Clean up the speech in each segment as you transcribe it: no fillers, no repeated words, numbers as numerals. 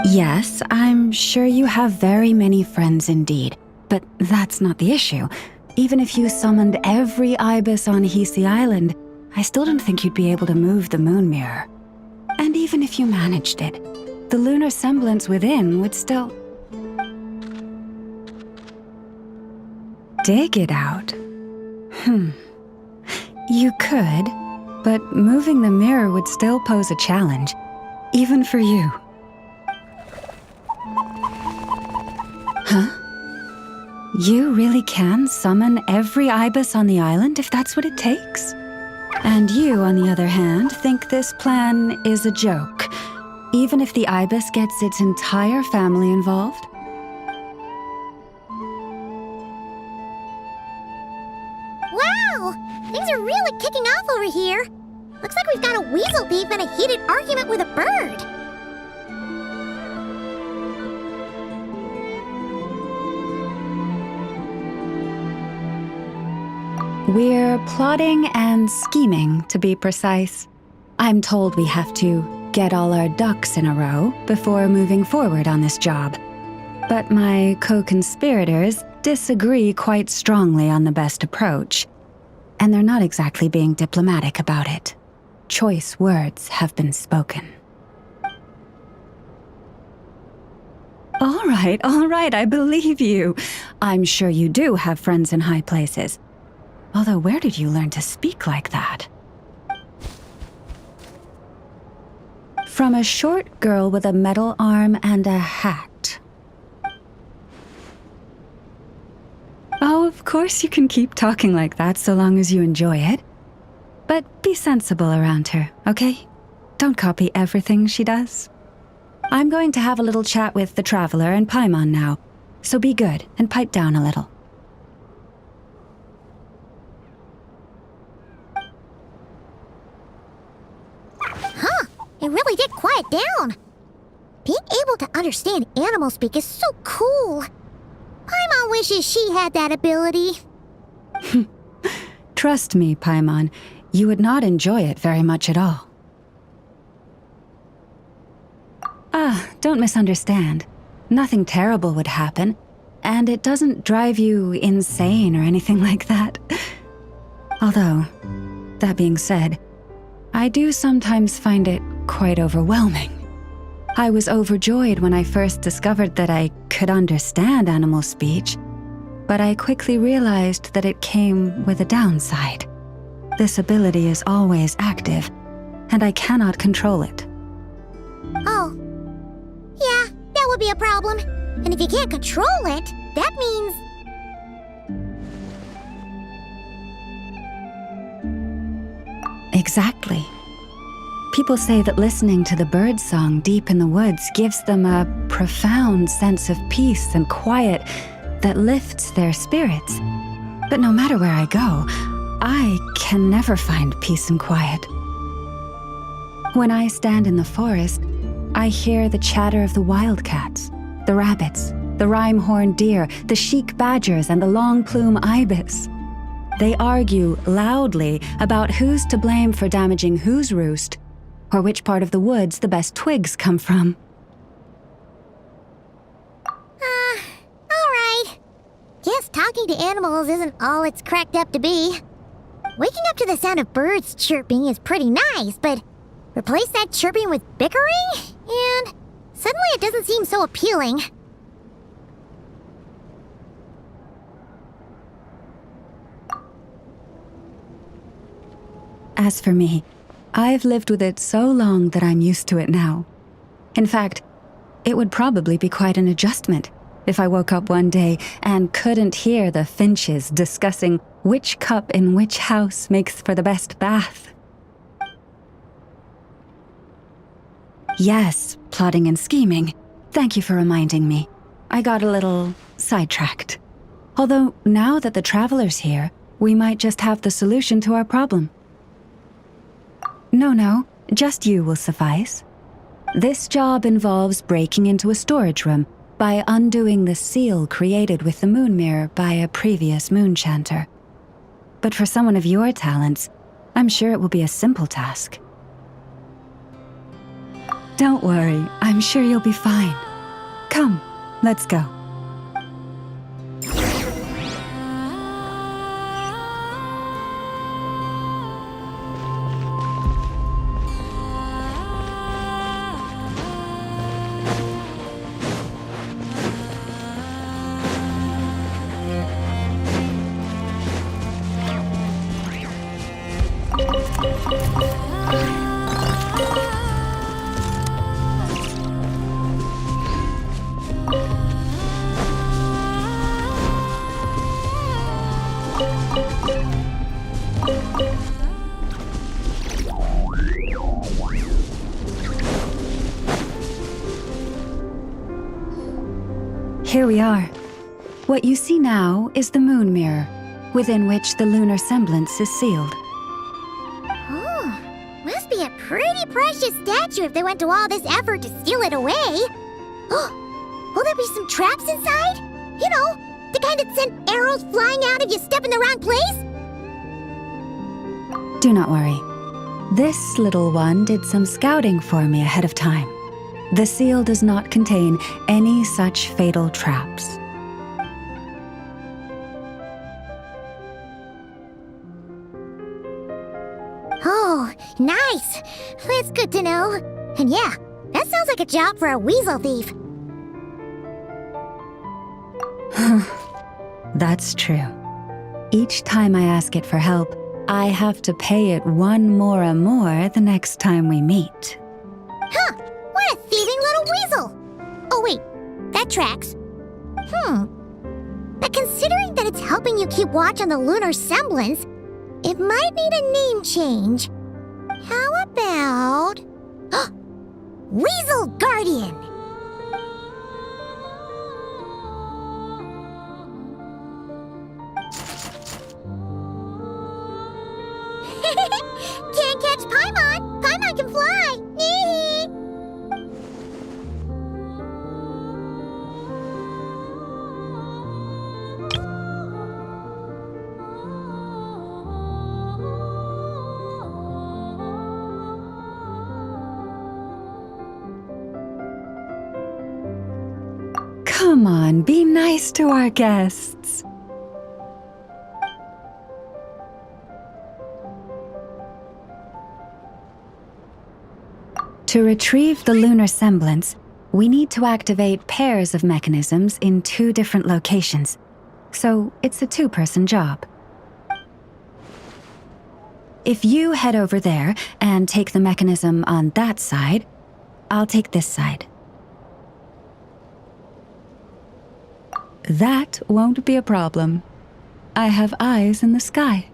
Yes, I'm sure you have very many friends indeed, but that's not the issue. Even if you summoned every ibis on Hisi Island, I still don't think you'd be able to move the moon mirror. And even if you managed it, the lunar semblance within would still... dig it out. You could, but moving the mirror would still pose a challenge, even for you. Huh? You really can summon every ibis on the island if that's what it takes? And you, on the other hand, think this plan is a joke, even if the ibis gets its entire family involved? Wow! Things are really kicking off over here. Looks like we've got a weasel thief and a heated argument with a bird. We're plotting and scheming, to be precise. I'm told we have to get all our ducks in a row before moving forward on this job. But my co-conspirators disagree quite strongly on the best approach, and they're not exactly being diplomatic about it. Choice words have been spoken. All right, I believe you. I'm sure you do have friends in high places. Although, where did you learn to speak like that? From a short girl with a metal arm and a hat. Oh, of course you can keep talking like that so long as you enjoy it. But be sensible around her, okay? Don't copy everything she does. I'm going to have a little chat with the Traveler and Paimon now, so be good and pipe down a little. It really did quiet down. Being able to understand animal speak is so cool. Paimon wishes she had that ability. Trust me, Paimon, you would not enjoy it very much at all. Don't misunderstand. Nothing terrible would happen, and it doesn't drive you insane or anything like that. Although, that being said, I do sometimes find it quite overwhelming. I was overjoyed when I first discovered that I could understand animal speech, but I quickly realized that it came with a downside. This ability is always active, and I cannot control it. Oh. Yeah, that would be a problem. And if you can't control it, that means... Exactly. People say that listening to the bird song deep in the woods gives them a profound sense of peace and quiet that lifts their spirits. But no matter where I go, I can never find peace and quiet. When I stand in the forest, I hear the chatter of the wildcats, the rabbits, the rhyme-horned deer, the chic badgers, and the long-plume ibis. They argue loudly about who's to blame for damaging whose roost, or which part of the woods the best twigs come from. Alright. Guess talking to animals isn't all it's cracked up to be. Waking up to the sound of birds chirping is pretty nice, but replace that chirping with bickering, and suddenly it doesn't seem so appealing. As for me, I've lived with it so long that I'm used to it now. In fact, it would probably be quite an adjustment if I woke up one day and couldn't hear the finches discussing which cup in which house makes for the best bath. Yes, plotting and scheming. Thank you for reminding me. I got a little sidetracked. Although, now that the Traveler's here, we might just have the solution to our problem. No, just you will suffice. This job involves breaking into a storage room by undoing the seal created with the moon mirror by a previous moon chanter. but for someone of your talents, I'm sure it will be a simple task. Don't worry, I'm sure you'll be fine. Come, let's go. Here we are. What you see now is the moon mirror, within which the lunar semblance is sealed. Oh, must be a pretty precious statue if they went to all this effort to steal it away. Will there be some traps inside? You know, the kind that send arrows flying out if you step in the wrong place? Do not worry. This little one did some scouting for me ahead of time. The seal does not contain any such fatal traps. Oh, nice. That's good to know. And yeah, that sounds like a job for a weasel thief. That's true. Each time I ask it for help, I have to pay it one more the next time we meet. Huh, what a thieving little weasel. Oh wait, that tracks. But considering that it's helping you keep watch on the lunar semblance, it might need a name change. How about... Weasel Guardian! Can't catch Paimon! Paimon can fly! Come on, be nice to our guests. To retrieve the lunar semblance, we need to activate pairs of mechanisms in 2 different locations. So it's a 2-person job. If you head over there and take the mechanism on that side, I'll take this side. That won't be a problem. I have eyes in the sky.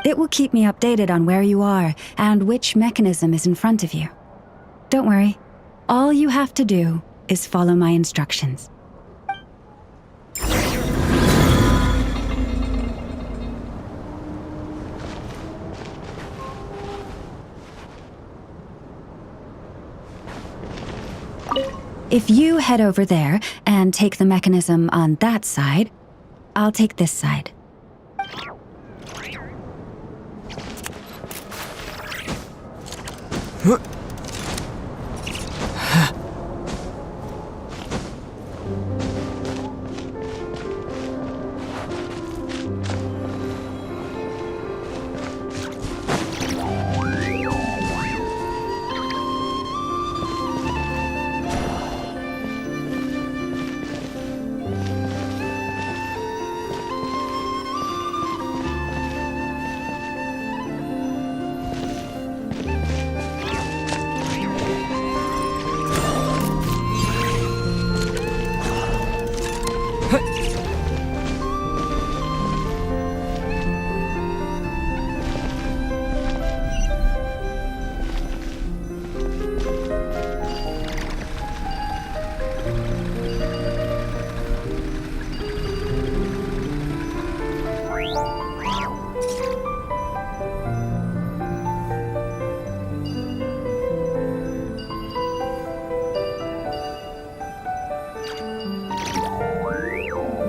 It will keep me updated on where you are and which mechanism is in front of you. Don't worry, all you have to do is follow my instructions. If you head over there and take the mechanism on that side, I'll take this side.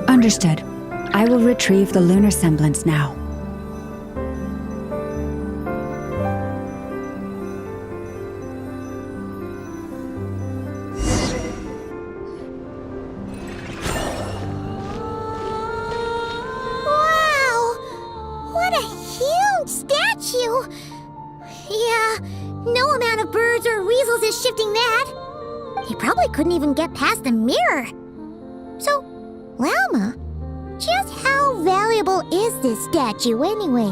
Understood. I will retrieve the lunar semblance now. Wow! What a huge statue! Yeah, no amount of birds or weasels is shifting that. He probably couldn't even get past the mirror. So, Llama, just how valuable is this statue anyway?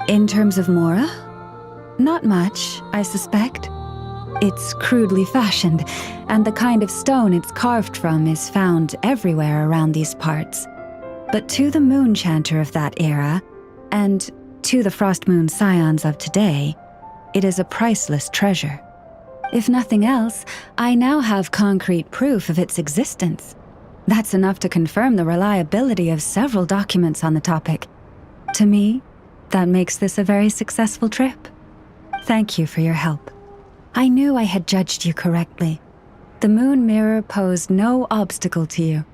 In terms of Mora? Not much, I suspect. It's crudely fashioned, and the kind of stone it's carved from is found everywhere around these parts. But to the moon chanter of that era, and to the Frost Moon scions of today, it is a priceless treasure. If nothing else, I now have concrete proof of its existence. That's enough to confirm the reliability of several documents on the topic. To me, that makes this a very successful trip. Thank you for your help. I knew I had judged you correctly. The moon mirror posed no obstacle to you.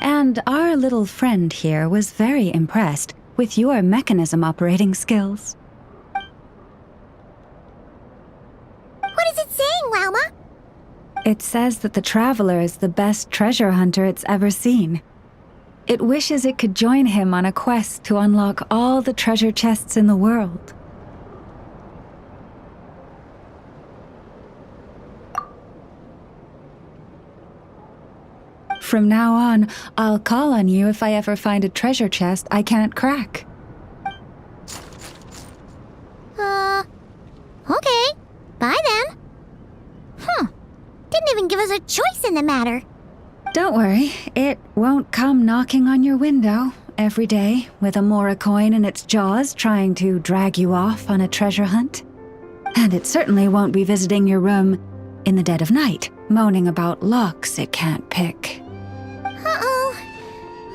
And our little friend here was very impressed with your mechanism operating skills. What is it saying, Llama? It says that the traveler is the best treasure hunter it's ever seen. It wishes it could join him on a quest to unlock all the treasure chests in the world. From now on, I'll call on you if I ever find a treasure chest I can't crack. Okay. Bye then. Didn't even give us a choice in the matter. Don't worry, it won't come knocking on your window every day with a Mora coin in its jaws trying to drag you off on a treasure hunt. And it certainly won't be visiting your room in the dead of night, moaning about locks it can't pick. Uh-oh.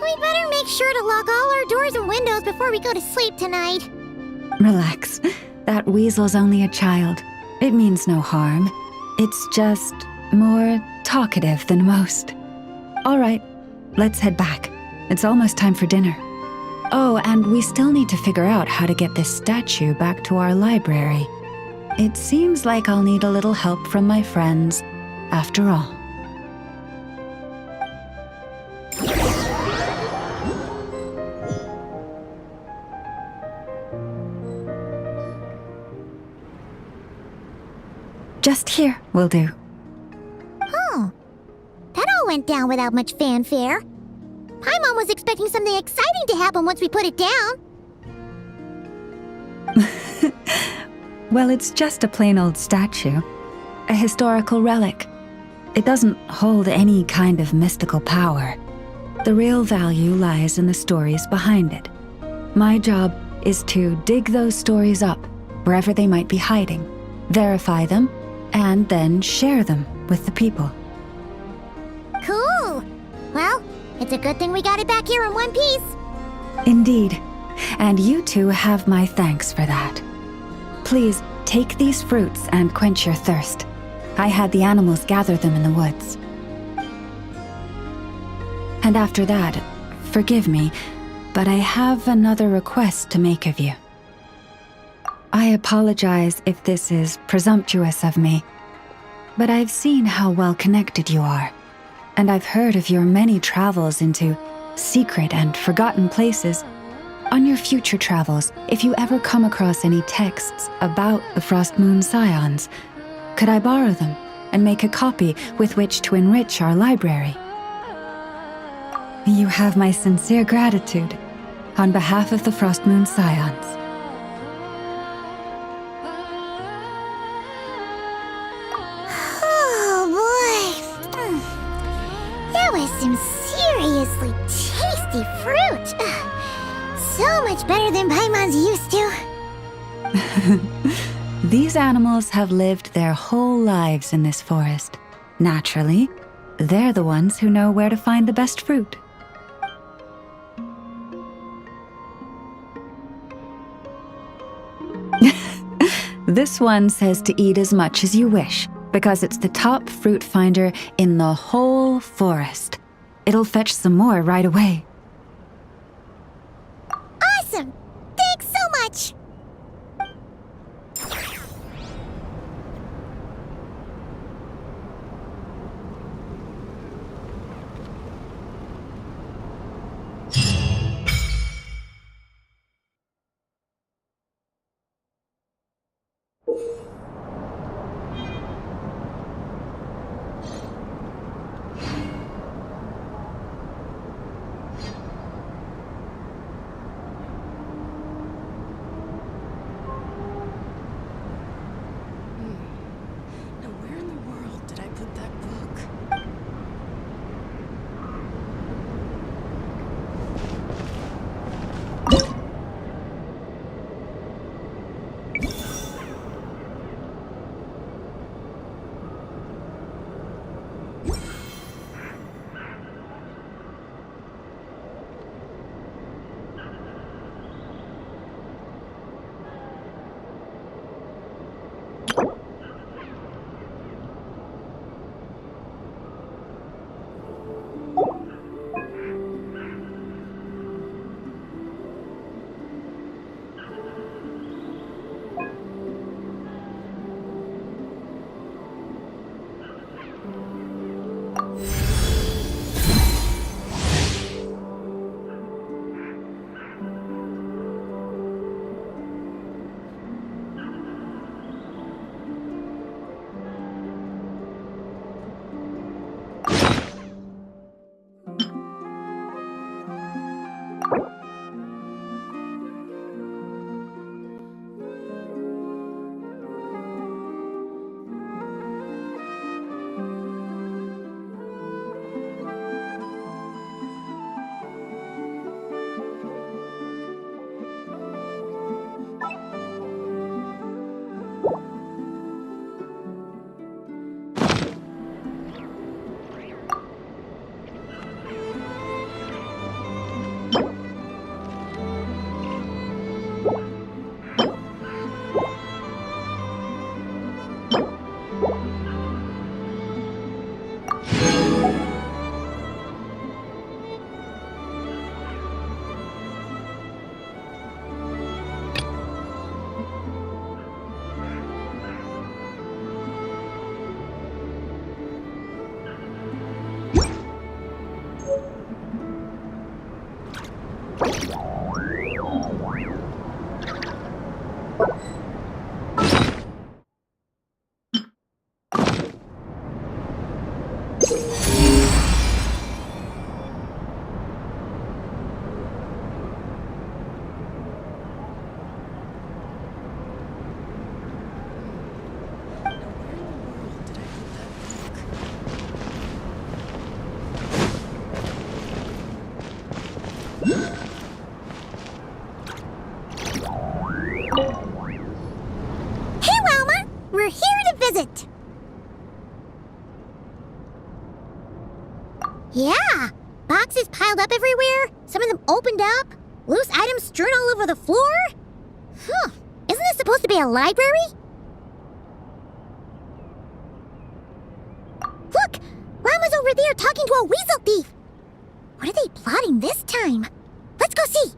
We'd better make sure to lock all our doors and windows before we go to sleep tonight. Relax. That weasel's only a child. It means no harm. It's just more talkative than most. All right, let's head back. It's almost time for dinner. Oh, and we still need to figure out how to get this statue back to our library. It seems like I'll need a little help from my friends, after all. Just here will do. Oh, that all went down without much fanfare. Paimon was expecting something exciting to happen once we put it down. Well, it's just a plain old statue, a historical relic. It doesn't hold any kind of mystical power. The real value lies in the stories behind it. My job is to dig those stories up, wherever they might be hiding, verify them, and then share them with the people. Cool. Well, it's a good thing we got it back here in one piece. Indeed. And you two have my thanks for that. Please, take these fruits and quench your thirst. I had the animals gather them in the woods. And after that, forgive me, but I have another request to make of you. I apologize if this is presumptuous of me, but I've seen how well connected you are, and I've heard of your many travels into secret and forgotten places. On your future travels, if you ever come across any texts about the Frost Moon scions, could I borrow them and make a copy with which to enrich our library? You have my sincere gratitude on behalf of the Frost Moon scions. Oh boy. That was some seriously tasty fruit. So much better than Paimon's used to. These animals have lived their whole lives in this forest. Naturally, they're the ones who know where to find the best fruit. This one says to eat as much as you wish, because it's the top fruit finder in the whole forest. It'll fetch some more right away. awesome! Thanks so much! Now where in the world did I put that book? Hey, Wilma! We're here to visit! Yeah! Boxes piled up everywhere, some of them opened up, loose items strewn all over the floor. Huh. Isn't this supposed to be a library? Look! Wilma's over there talking to a weasel thief! What are they plotting this time? Let's go see!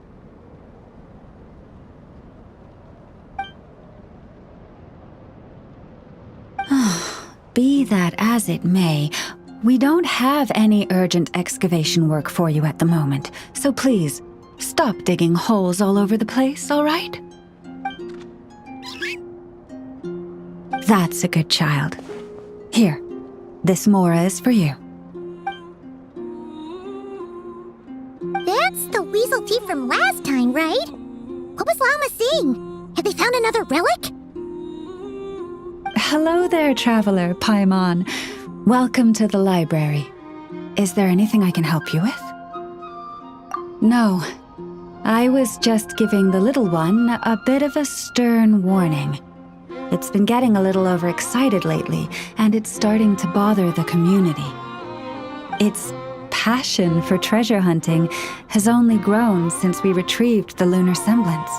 Be that as it may, we don't have any urgent excavation work for you at the moment, so please, stop digging holes all over the place, all right? That's a good child. Here, this Mora is for you. That's the weasel thief from last time, right? What was Llama saying? Have they found another relic? Hello there, traveler, Paimon. Welcome to the library. Is there anything I can help you with? No. I was just giving the little one a bit of a stern warning. It's been getting a little overexcited lately, and it's starting to bother the community. Its passion for treasure hunting has only grown since we retrieved the lunar semblance.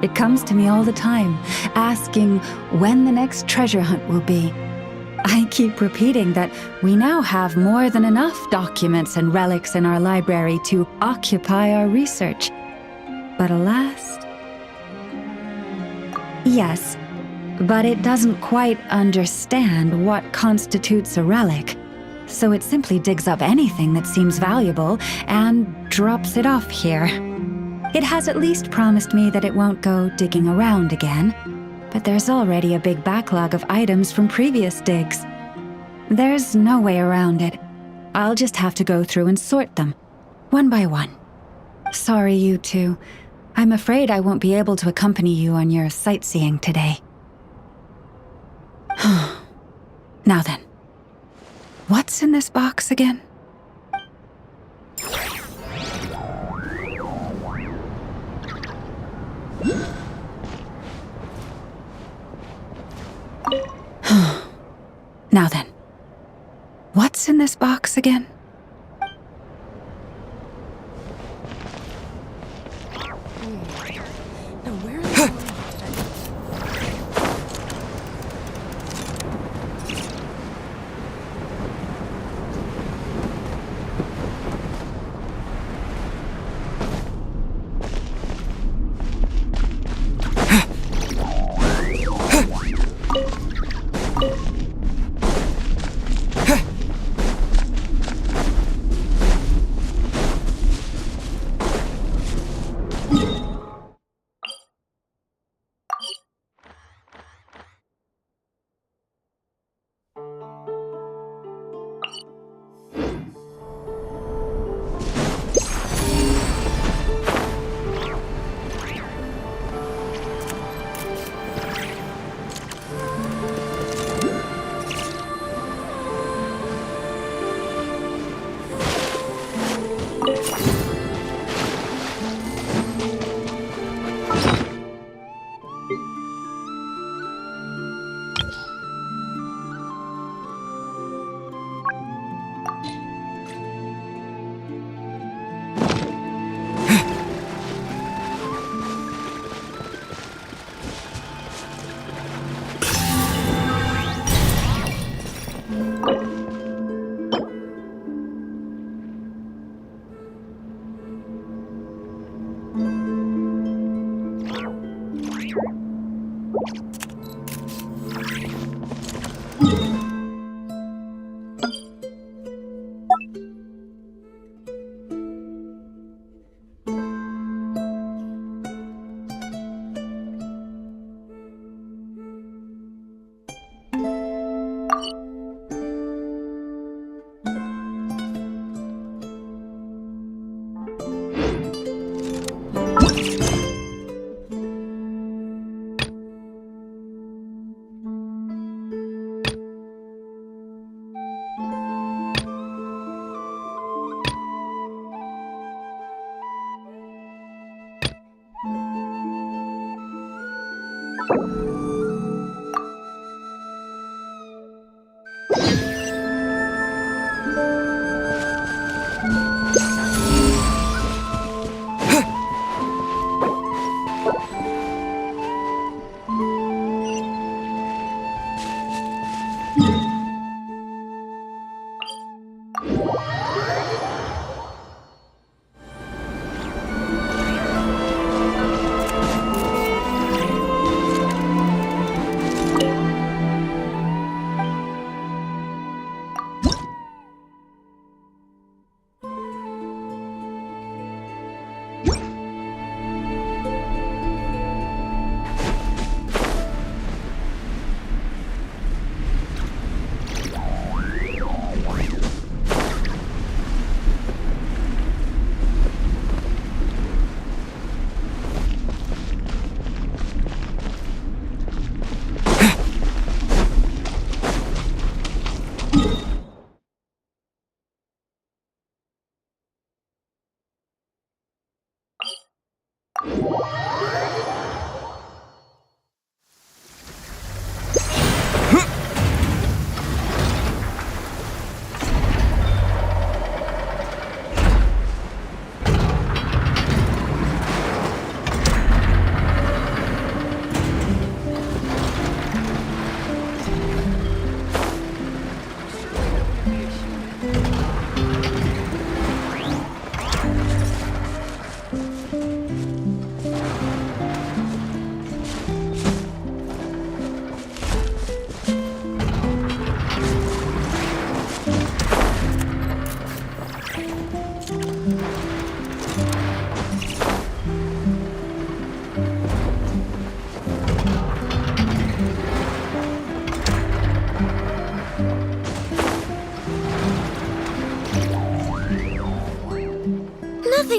It comes to me all the time, asking when the next treasure hunt will be. I keep repeating that we now have more than enough documents and relics in our library to occupy our research. But alas... Yes, but it doesn't quite understand what constitutes a relic, so it simply digs up anything that seems valuable and drops it off here. It has at least promised me that it won't go digging around again, but there's already a big backlog of items from previous digs. There's no way around it. I'll just have to go through and sort them, one by one. Sorry, you two. I'm afraid I won't be able to accompany you on your sightseeing today. Now then, what's in this box again? Now then, what's in this box again? Now where in the world did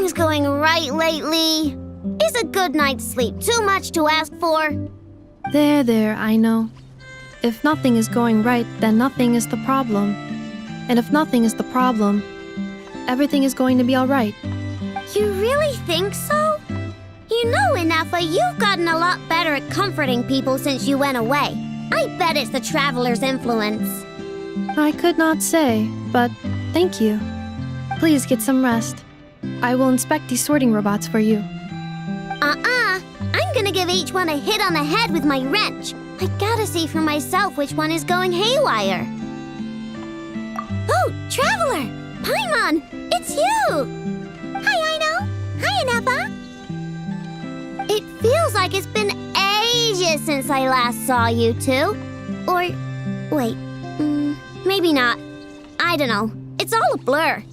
things going right lately? Is a good night's sleep too much to ask for? There, I know. If nothing is going right, then nothing is the problem. And if nothing is the problem, everything is going to be all right. You really think so? You know, Inafa, you've gotten a lot better at comforting people since you went away. I bet it's the Traveler's influence. I could not say, but thank you. Please get some rest. I will inspect these sorting robots for you. I'm gonna give each one a hit on the head with my wrench. I gotta see for myself which one is going haywire. Oh, Traveler! Paimon! It's you! Hi, Aino. Hi, Inafa. It feels like it's been ages since I last saw you two. Or, wait, maybe not. I don't know. It's all a blur.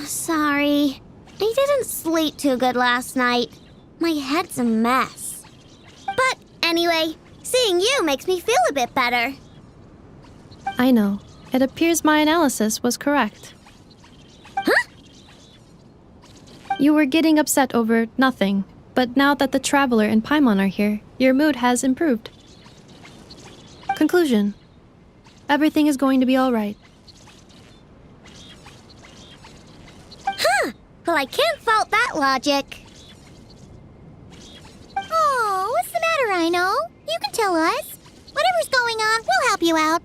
Sorry. I didn't sleep too good last night. My head's a mess. But anyway, seeing you makes me feel a bit better. I know. It appears my analysis was correct. Huh? You were getting upset over nothing, but now that the Traveler and Paimon are here, your mood has improved. Conclusion. Everything is going to be all right. Well, I can't fault that logic. Oh, what's the matter, Aino? You can tell us. Whatever's going on, we'll help you out.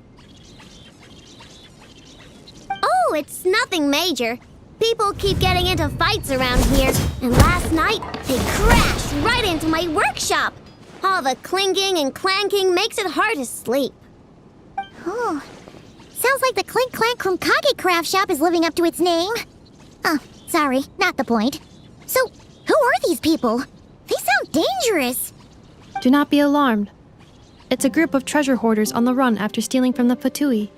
Oh, it's nothing major. People keep getting into fights around here, and last night they crashed right into my workshop. All the clinking and clanking makes it hard to sleep. Oh, sounds like the Clink Clank Krumkage craft shop is living up to its name. Oh, sorry, not the point. So, who are these people? They sound dangerous. Do not be alarmed. It's a group of treasure hoarders on the run after stealing from the Fatui.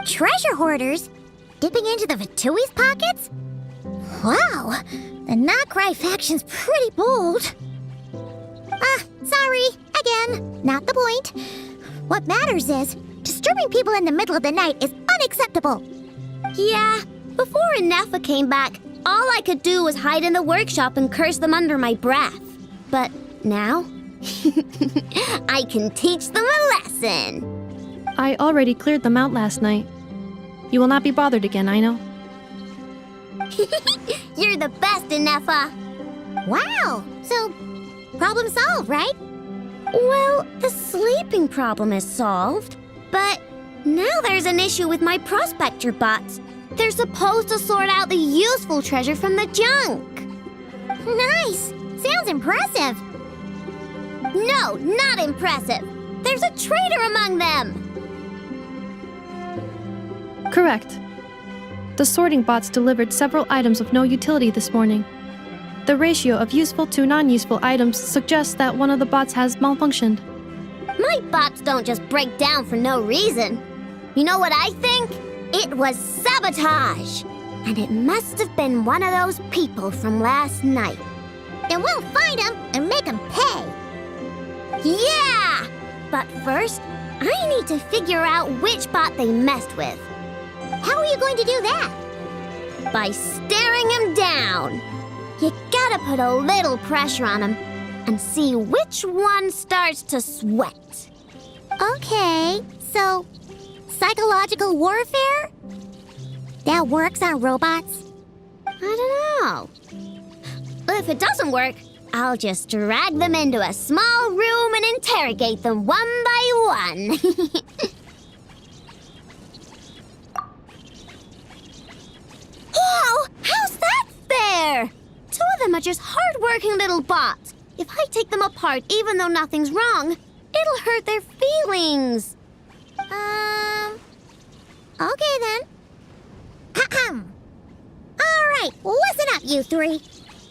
Treasure hoarders? Dipping into the Vatui's pockets? Wow, the Nokrai faction's pretty bold. Sorry, again, not the point. What matters is, disturbing people in the middle of the night is unacceptable. Yeah, before Inafa came back, all I could do was hide in the workshop and curse them under my breath. But now, I can teach them a lesson. I already cleared them out last night. You will not be bothered again, I know. You're the best, Inafa. Wow, so problem solved, right? Well, the sleeping problem is solved, but now there's an issue with my prospector bots. They're supposed to sort out the useful treasure from the junk. Nice, sounds impressive. No, not impressive. There's a traitor among them. Correct. The sorting bots delivered several items of no utility this morning. The ratio of useful to non-useful items suggests that one of the bots has malfunctioned. My bots don't just break down for no reason. You know what I think? It was sabotage. And it must have been one of those people from last night. And we'll find them and make them pay. Yeah! But first, I need to figure out which bot they messed with. How are you going to do that? By staring him down. You gotta put a little pressure on him and see which one starts to sweat. Okay, so psychological warfare? That works on robots? I don't know. If it doesn't work, I'll just drag them into a small room and interrogate them one by one. Whoa! How's that fair? Two of them are just hard-working little bots. If I take them apart, even though nothing's wrong, it'll hurt their feelings. Okay then. Ahem. All right, listen up, you three.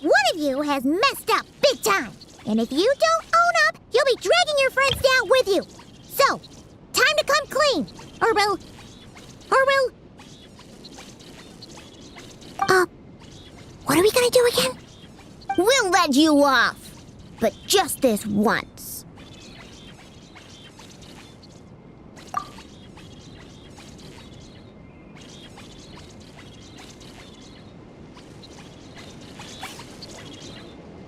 One of you has messed up big time. And if you don't own up, you'll be dragging your friends down with you. So, time to come clean. Or we'll... What are we gonna do again? We'll let you off, but just this once.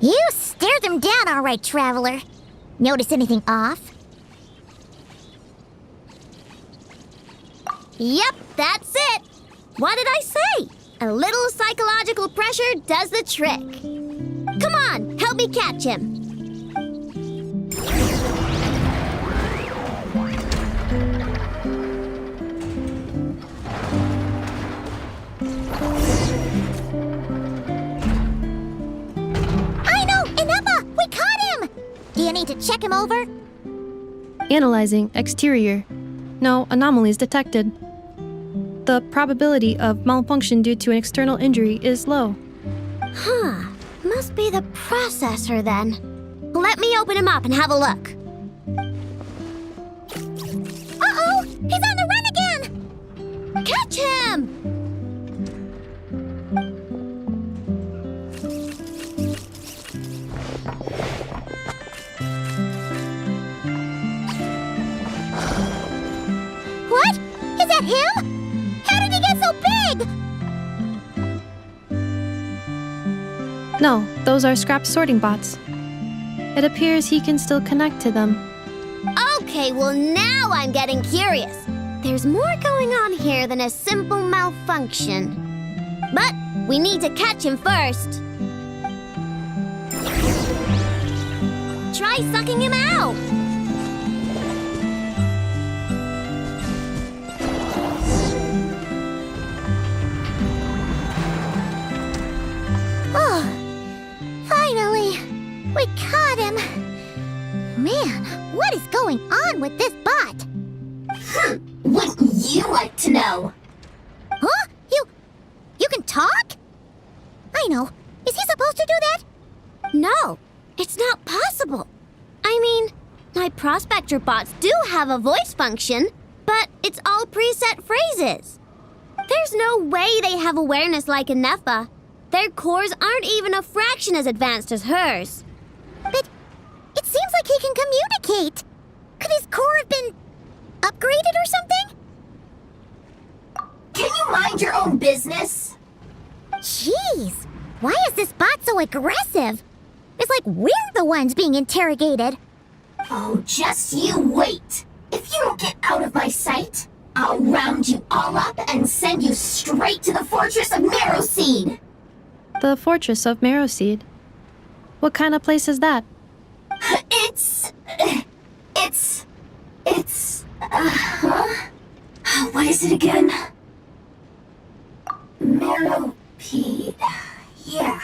You stared them down all right, traveler. Notice anything off? Yep, that's it. What did I say? A little psychological pressure does the trick. Come on, help me catch him. I know! Ineppa! We caught him! Do you need to check him over? Analyzing exterior. No anomalies detected. The probability of malfunction due to an external injury is low. Huh. Must be the processor then. Let me open him up and have a look. Uh-oh! He's on the run again! Catch him! What? Is that him? How did he get so big? No, those are scrap sorting bots. It appears he can still connect to them. Okay, well now I'm getting curious. There's more going on here than a simple malfunction. But we need to catch him first. Try sucking him out. Oh, finally! We caught him! Man, what is going on with this bot? Wouldn't you like to know? Huh? You can talk? I know. Is he supposed to do that? No, it's not possible. I mean, my prospector bots do have a voice function, but it's all preset phrases. There's no way they have awareness like Ineppa. Their cores aren't even a fraction as advanced as hers. But it seems like he can communicate. Could his core have been upgraded or something? Can you mind your own business? Jeez, why is this bot so aggressive? It's like we're the ones being interrogated. Oh, just you wait. If you don't get out of my sight, I'll round you all up and send you straight to the fortress of Marrowseed. The Fortress of Marrowseed. What kind of place is that? What is it again? Marrowpeed. Yeah,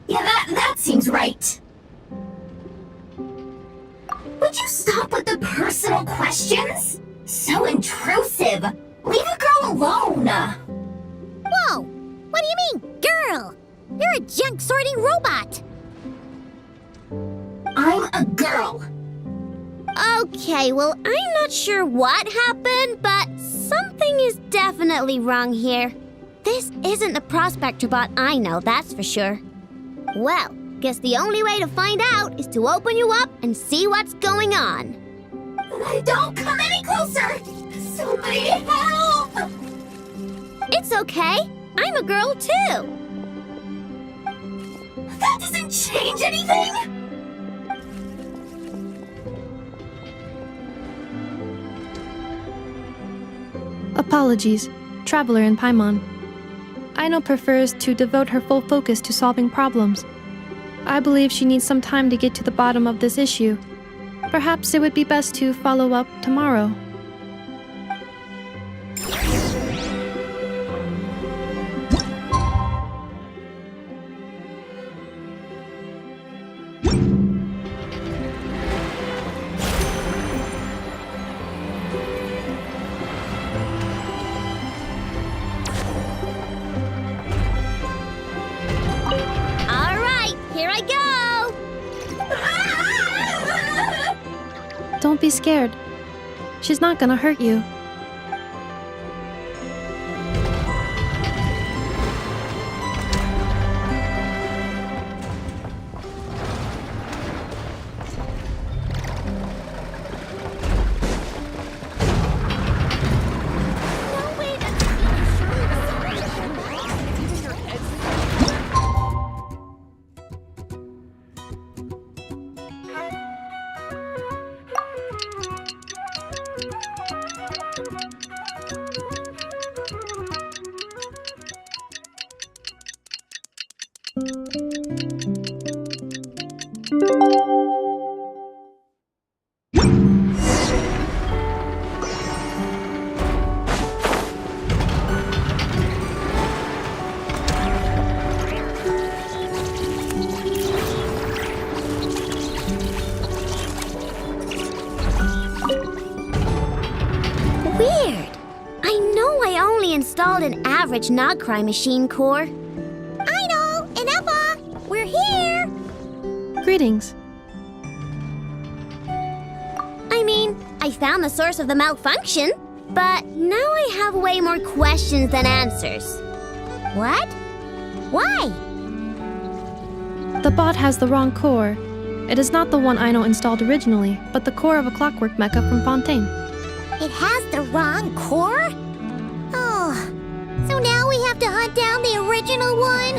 that seems right. Would you stop with the personal questions? So intrusive. Leave a girl alone. Whoa! What do you mean, girl? You're a junk sorting robot. I'm a girl. Okay, well, I'm not sure what happened, but something is definitely wrong here. This isn't the prospector bot I know, that's for sure. Well, guess the only way to find out is to open you up and see what's going on. Don't come any closer! Somebody help! It's okay. I'm a girl too. That doesn't change anything! Apologies, Traveler in Paimon. Aino prefers to devote her full focus to solving problems. I believe she needs some time to get to the bottom of this issue. Perhaps it would be best to follow up tomorrow. All right, here I go. Don't be scared. She's not gonna hurt you. installed an average Nogcry machine core. Ino and Effa, we're here! Greetings. I mean, I found the source of the malfunction, but now I have way more questions than answers. What? Why? The bot has the wrong core. It is not the one Aino installed originally, but the core of a clockwork mecha from Fontaine. It has the wrong core? Oh, so now we have to hunt down the original one?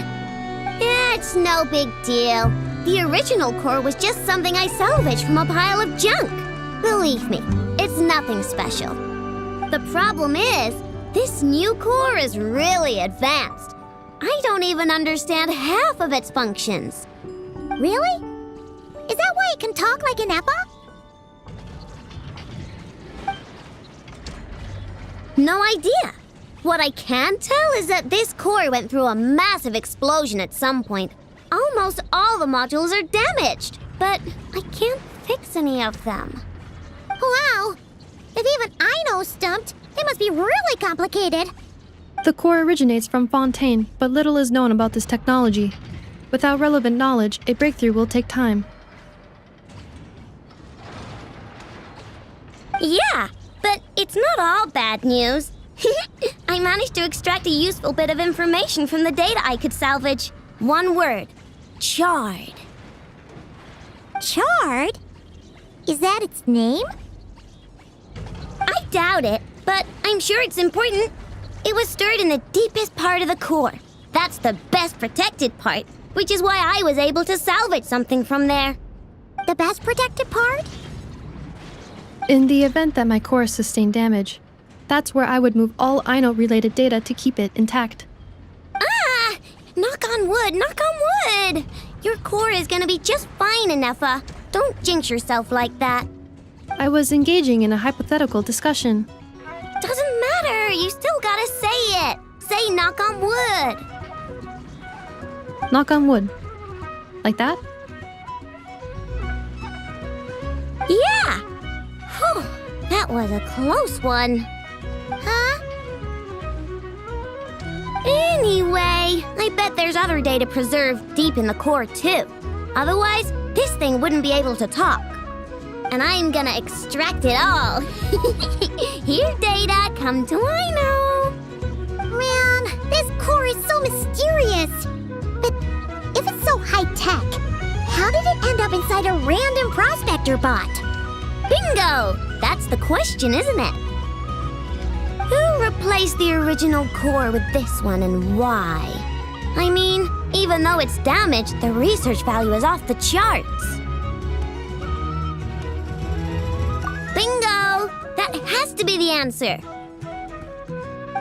Yeah, it's no big deal. The original core was just something I salvaged from a pile of junk. Believe me, it's nothing special. The problem is, this new core is really advanced. I don't even understand half of its functions. Really? Is that why it can talk like an Effa? No idea. What I can tell is that this core went through a massive explosion at some point. Almost all the modules are damaged, but I can't fix any of them. Wow! If even Ino's stumped, it must be really complicated. The core originates from Fontaine, but little is known about this technology. Without relevant knowledge, a breakthrough will take time. Yeah, but it's not all bad news. I managed to extract a useful bit of information from the data I could salvage. One word. Charred. Charred? Is that its name? I doubt it, but I'm sure it's important. It was stored in the deepest part of the core. That's the best protected part, which is why I was able to salvage something from there. The best protected part? In the event that my core sustained damage, that's where I would move all Aino-related data to keep it intact. Ah! Knock on wood, knock on wood! Your core is gonna be just fine, Ineffa. Don't jinx yourself like that. I was engaging in a hypothetical discussion. Doesn't matter, you still gotta say it. Say knock on wood. Knock on wood. Like that? Yeah! Whew, that was a close one. Huh? Anyway, I bet there's other data preserved deep in the core too. Otherwise, this thing wouldn't be able to talk. And I'm gonna extract it all. Here, data, come to Ino. Man, this core is so mysterious. But if it's so high-tech, how did it end up inside a random prospector bot? Bingo! That's the question, isn't it? Who replaced the original core with this one and why? I mean, even though it's damaged, the research value is off the charts. Bingo! That has to be the answer.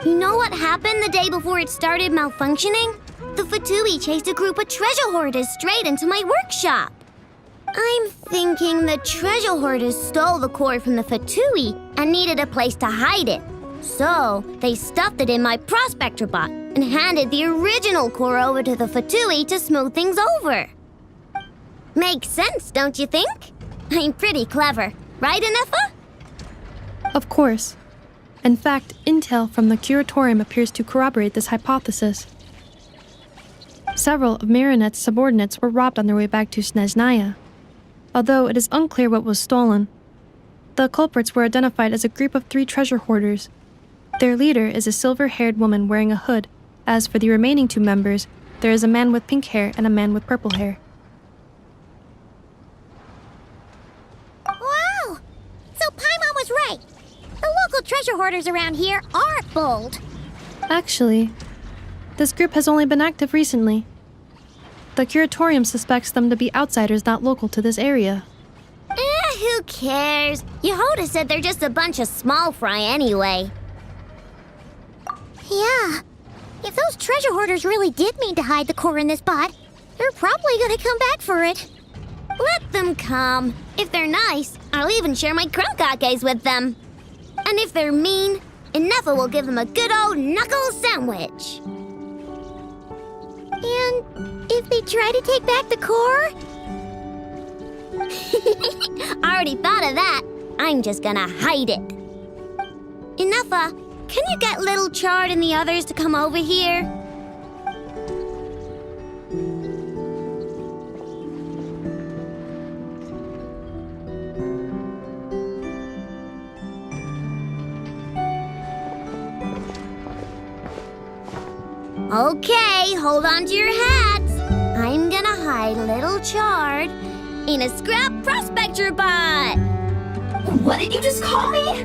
You know what happened the day before it started malfunctioning? The Fatui chased a group of treasure hoarders straight into my workshop. I'm thinking the treasure hoarders stole the core from the Fatui and needed a place to hide it. So, they stuffed it in my prospector bot and handed the original core over to the Fatui to smooth things over. Makes sense, don't you think? I'm pretty clever, right, Ineffa? Of course. In fact, intel from the curatorium appears to corroborate this hypothesis. Several of Marinette's subordinates were robbed on their way back to Snezhnaya. Although it is unclear what was stolen, the culprits were identified as a group of 3 treasure hoarders. Their leader is a silver-haired woman wearing a hood. As for the remaining 2 members, there is a man with pink hair and a man with purple hair. Wow! So Paimon was right. The local treasure hoarders around here are bold. Actually, this group has only been active recently. The curatorium suspects them to be outsiders not local to this area. Who cares? Yehoda said they're just a bunch of small fry anyway. Yeah. If those treasure hoarders really did mean to hide the core in this bot, they're probably gonna come back for it. Let them come. If they're nice, I'll even share my crunkakes with them. And if they're mean, Ineffa will give them a good old knuckle sandwich. And if they try to take back the core? I already thought of that. I'm just gonna hide it. Ineffa, can you get Little Chard and the others to come over here? Okay, hold on to your hats. I'm gonna hide Little Chard in a scrap prospector bot. What did you just call me?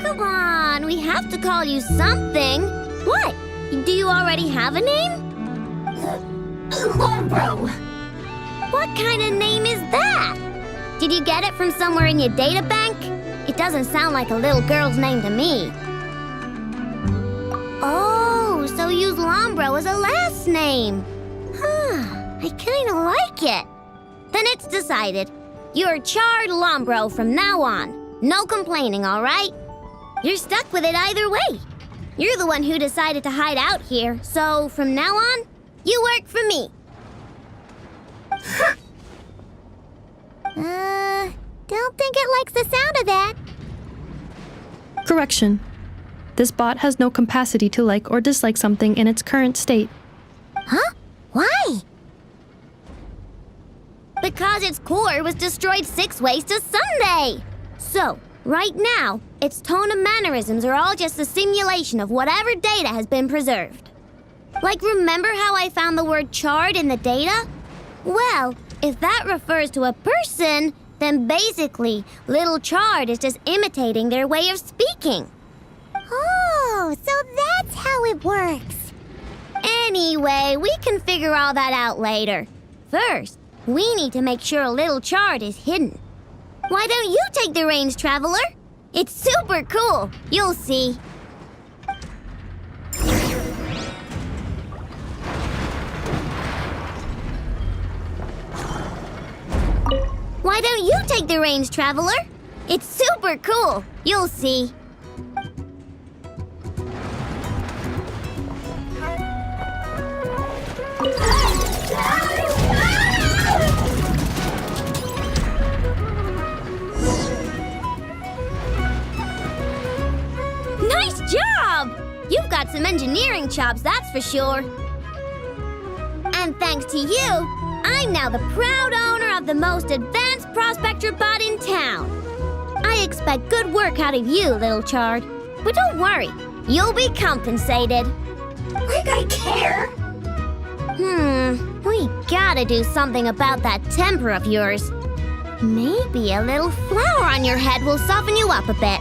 Come on, we have to call you something. What? Do you already have a name? Lombro. What kind of name is that? Did you get it from somewhere in your data bank? It doesn't sound like a little girl's name to me. Oh, so use Lombro as a last name. Huh, I kinda like it. Then it's decided. You're Chard Lombro from now on. No complaining, all right? You're stuck with it either way. You're the one who decided to hide out here, so from now on, you work for me. Don't think it likes the sound of that. Correction. This bot has no capacity to like or dislike something in its current state. Huh? Why? Because its core was destroyed 6 ways to Sunday. So, right now, its tone and mannerisms are all just a simulation of whatever data has been preserved. Like, remember how I found the word chard in the data? Well, if that refers to a person, then basically, Little Chard is just imitating their way of speaking. Oh, so that's how it works. Anyway, we can figure all that out later. First, we need to make sure Little Chard is hidden. Why don't you take the reins, Traveler? It's super cool. You'll see. Why don't you take the reins, Traveler? It's super cool. You'll see. Nice job! You've got some engineering chops, that's for sure. And thanks to you, I'm now the proud owner of the most advanced prospector bot in town. I expect good work out of you, Little Chard. But don't worry, you'll be compensated. Like I care. We gotta do something about that temper of yours. Maybe a little flour on your head will soften you up a bit.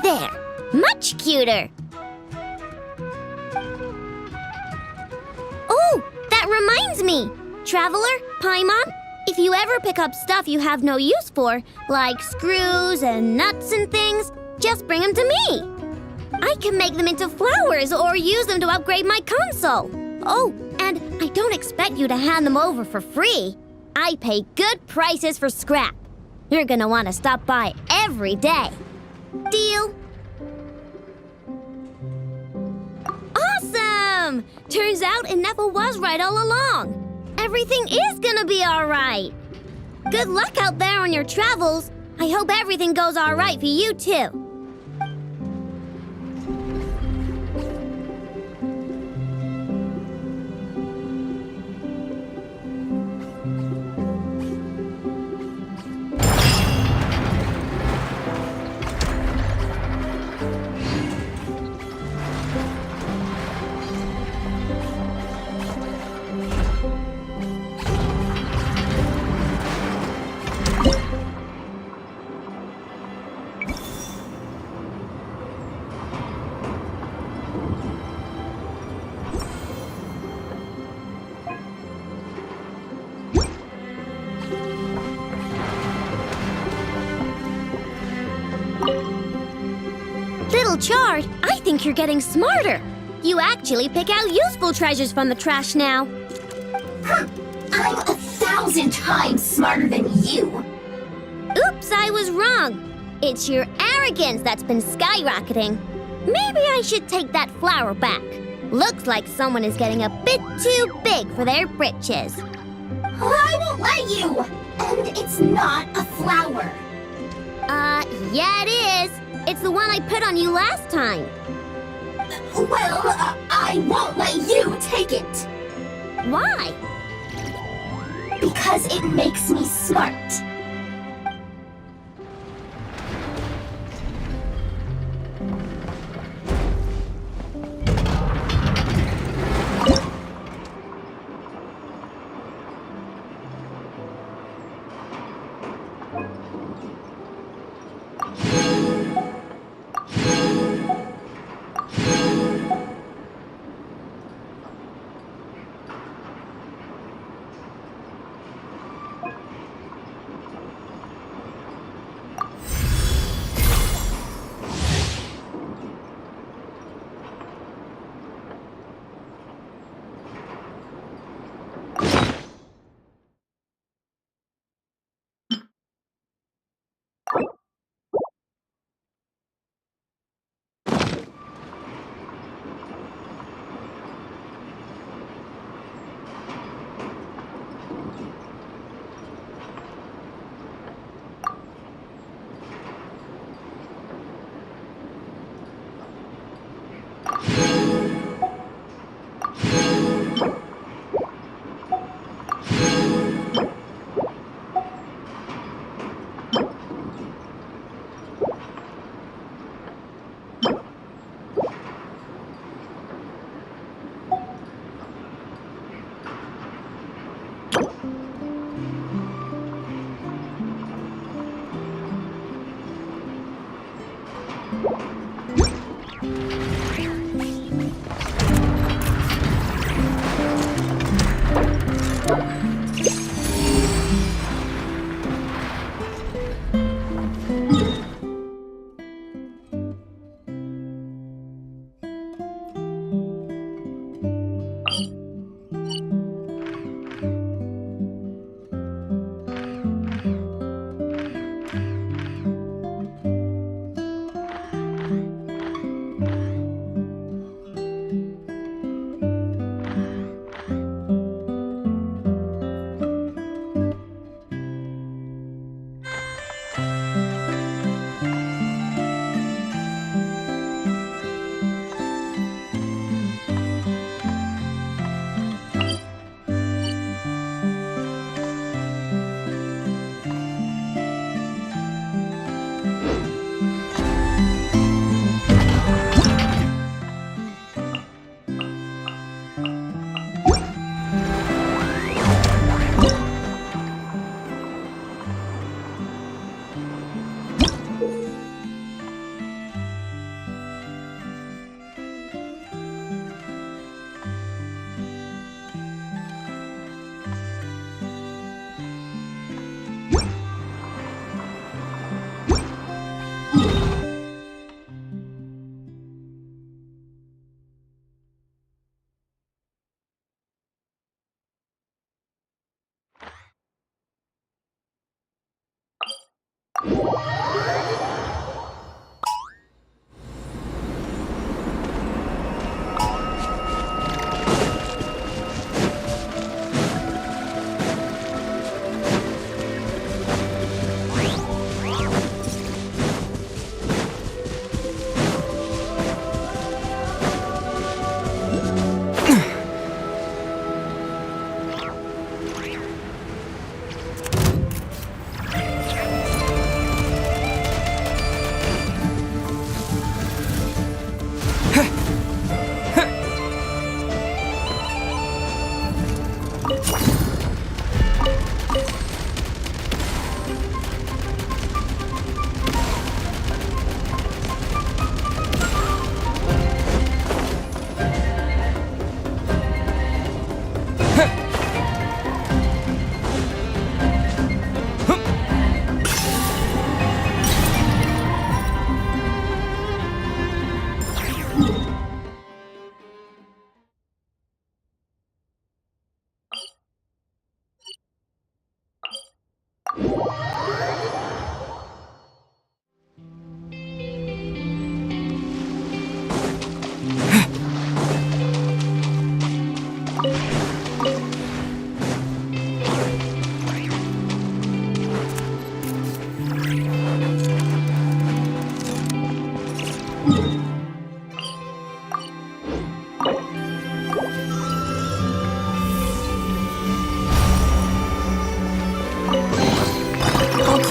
There, much cuter. Oh, that reminds me. Traveler, Paimon, if you ever pick up stuff you have no use for, like screws and nuts and things, just bring them to me. I can make them into flowers or use them to upgrade my console. Oh, and I don't expect you to hand them over for free. I pay good prices for scrap. You're gonna want to stop by every day. Deal? Awesome! Turns out Ineffa was right all along. Everything is gonna be all right. Good luck out there on your travels. I hope everything goes all right for you, too. Little Chard, I think you're getting smarter. You actually pick out useful treasures from the trash now. I'm 1,000 times smarter than you. Oops, I was wrong. It's your arrogance that's been skyrocketing. Maybe I should take that flower back. Looks like someone is getting a bit too big for their britches. I won't let you! And it's not a flower. Yeah it is. It's the one I put on you last time. Well, I won't let you take it. Why? Because it makes me smart.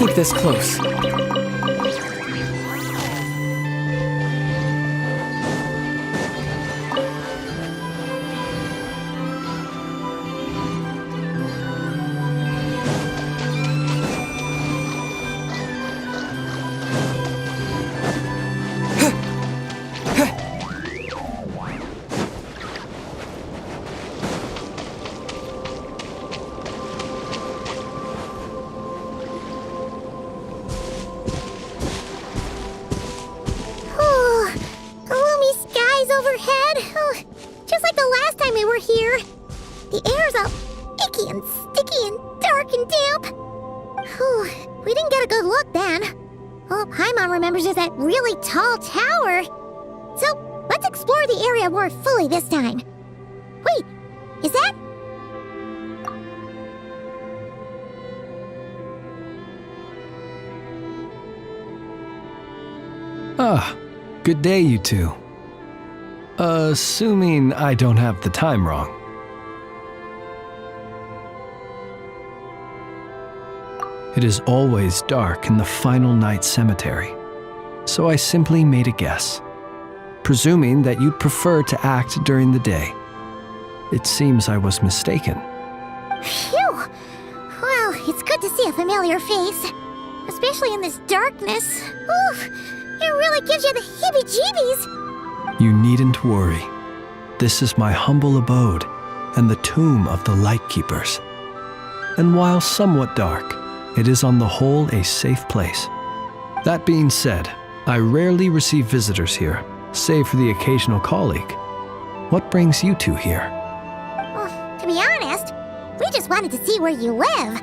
keep this close. Oh, gloomy skies overhead. Oh, just like the last time we were here. The air's all icky and sticky and dark and damp. Whew, we didn't get a good look then. All Paimon remembers is that really tall tower. So let's explore the area more fully this time. Wait, is that? Ah, good day, you two. Assuming I don't have the time wrong. It is always dark in the final night cemetery, so I simply made a guess, presuming that you'd prefer to act during the day. It seems I was mistaken. Phew! Well, it's good to see a familiar face, especially in this darkness. Oof! It really gives you the heebie-jeebies. You needn't worry. This is my humble abode and the tomb of the Lightkeepers. And while somewhat dark, it is on the whole a safe place. That being said, I rarely receive visitors here, save for the occasional colleague. What brings you two here? Well, to be honest, we just wanted to see where you live.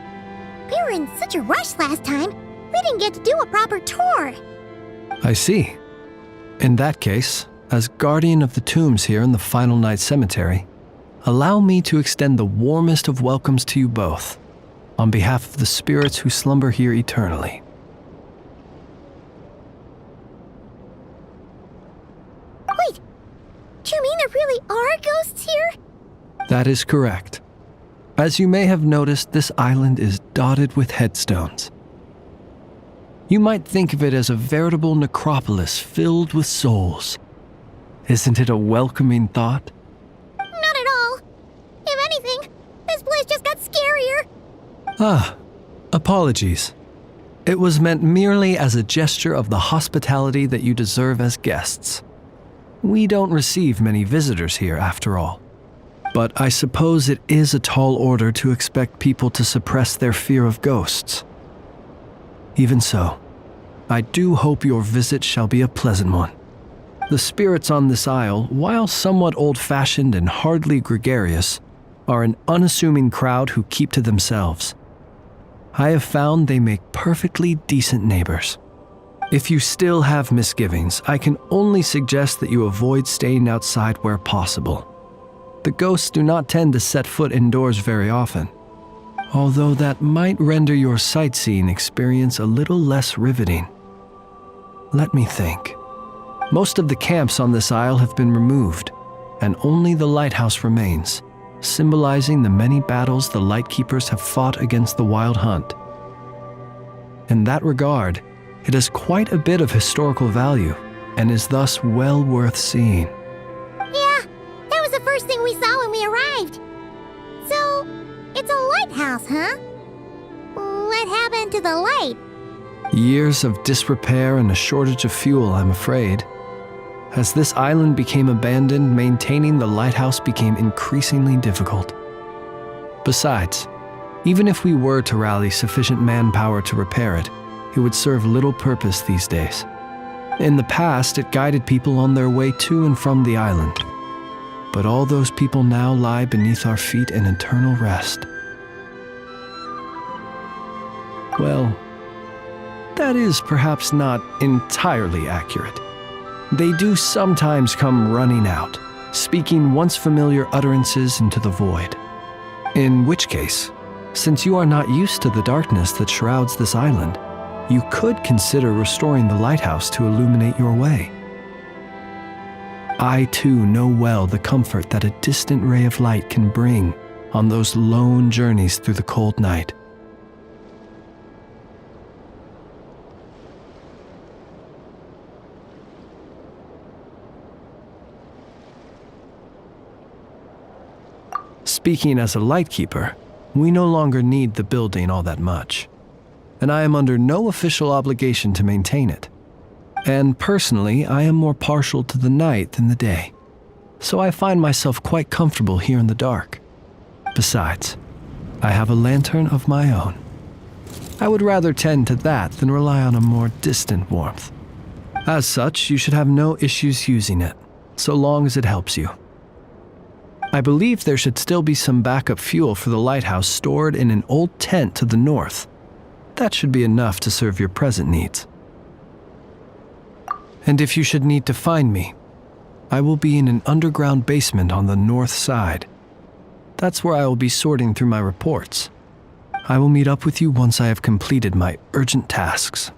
We were in such a rush last time, we didn't get to do a proper tour. I see. In that case, as guardian of the tombs here in the Final Night Cemetery, allow me to extend the warmest of welcomes to you both, on behalf of the spirits who slumber here eternally. Wait, do you mean there really are ghosts here? That is correct. As you may have noticed, this island is dotted with headstones. You might think of it as a veritable necropolis filled with souls. Isn't it a welcoming thought? Not at all. If anything, this place just got scarier. Ah, apologies. It was meant merely as a gesture of the hospitality that you deserve as guests. We don't receive many visitors here, after all. But I suppose it is a tall order to expect people to suppress their fear of ghosts. Even so, I do hope your visit shall be a pleasant one. The spirits on this isle, while somewhat old-fashioned and hardly gregarious, are an unassuming crowd who keep to themselves. I have found they make perfectly decent neighbors. If you still have misgivings, I can only suggest that you avoid staying outside where possible. The ghosts do not tend to set foot indoors very often, although that might render your sightseeing experience a little less riveting. Let me think. Most of the camps on this isle have been removed, and only the lighthouse remains, symbolizing the many battles the Lightkeepers have fought against the Wild Hunt. In that regard, it has quite a bit of historical value, and is thus well worth seeing. Yeah, that was the first thing we saw when we arrived. So, it's a lighthouse, huh? What happened to the light? Years of disrepair and a shortage of fuel, I'm afraid. As this island became abandoned, maintaining the lighthouse became increasingly difficult. Besides, even if we were to rally sufficient manpower to repair it, it would serve little purpose these days. In the past, it guided people on their way to and from the island. But all those people now lie beneath our feet in eternal rest. Well, that is perhaps not entirely accurate. They do sometimes come running out, speaking once familiar utterances into the void. In which case, since you are not used to the darkness that shrouds this island, you could consider restoring the lighthouse to illuminate your way. I too know well the comfort that a distant ray of light can bring on those lone journeys through the cold night. Speaking as a lightkeeper, we no longer need the building all that much, and I am under no official obligation to maintain it. And personally, I am more partial to the night than the day, so I find myself quite comfortable here in the dark. Besides, I have a lantern of my own. I would rather tend to that than rely on a more distant warmth. As such, you should have no issues using it, so long as it helps you. I believe there should still be some backup fuel for the lighthouse stored in an old tent to the north. That should be enough to serve your present needs. And if you should need to find me, I will be in an underground basement on the north side. That's where I will be sorting through my reports. I will meet up with you once I have completed my urgent tasks.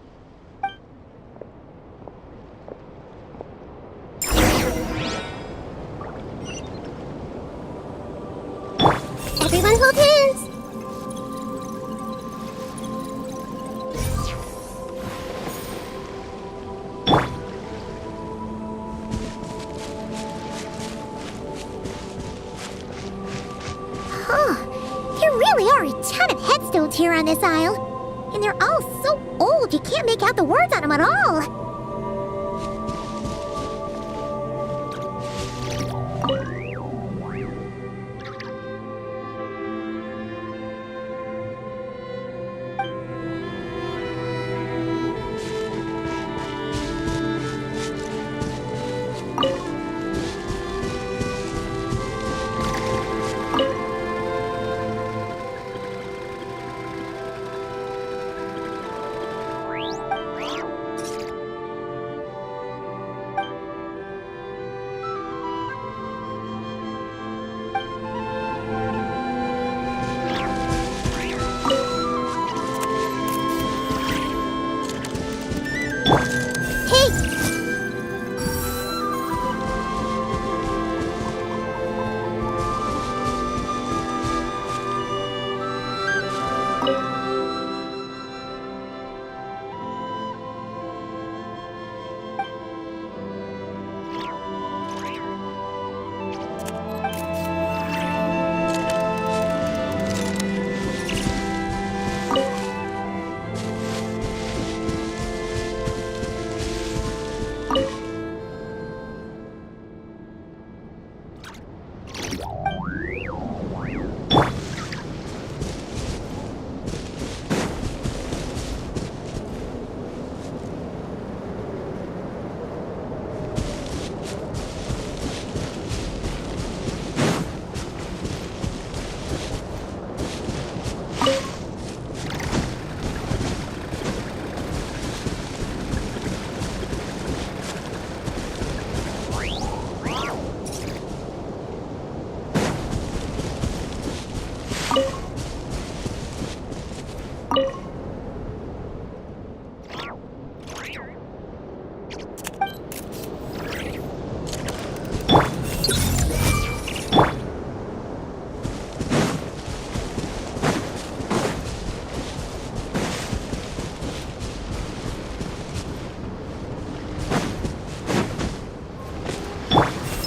Everyone hold hands. There really are a ton of headstones here on this isle. And they're all so old you can't make out the words on them at all.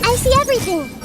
I see everything.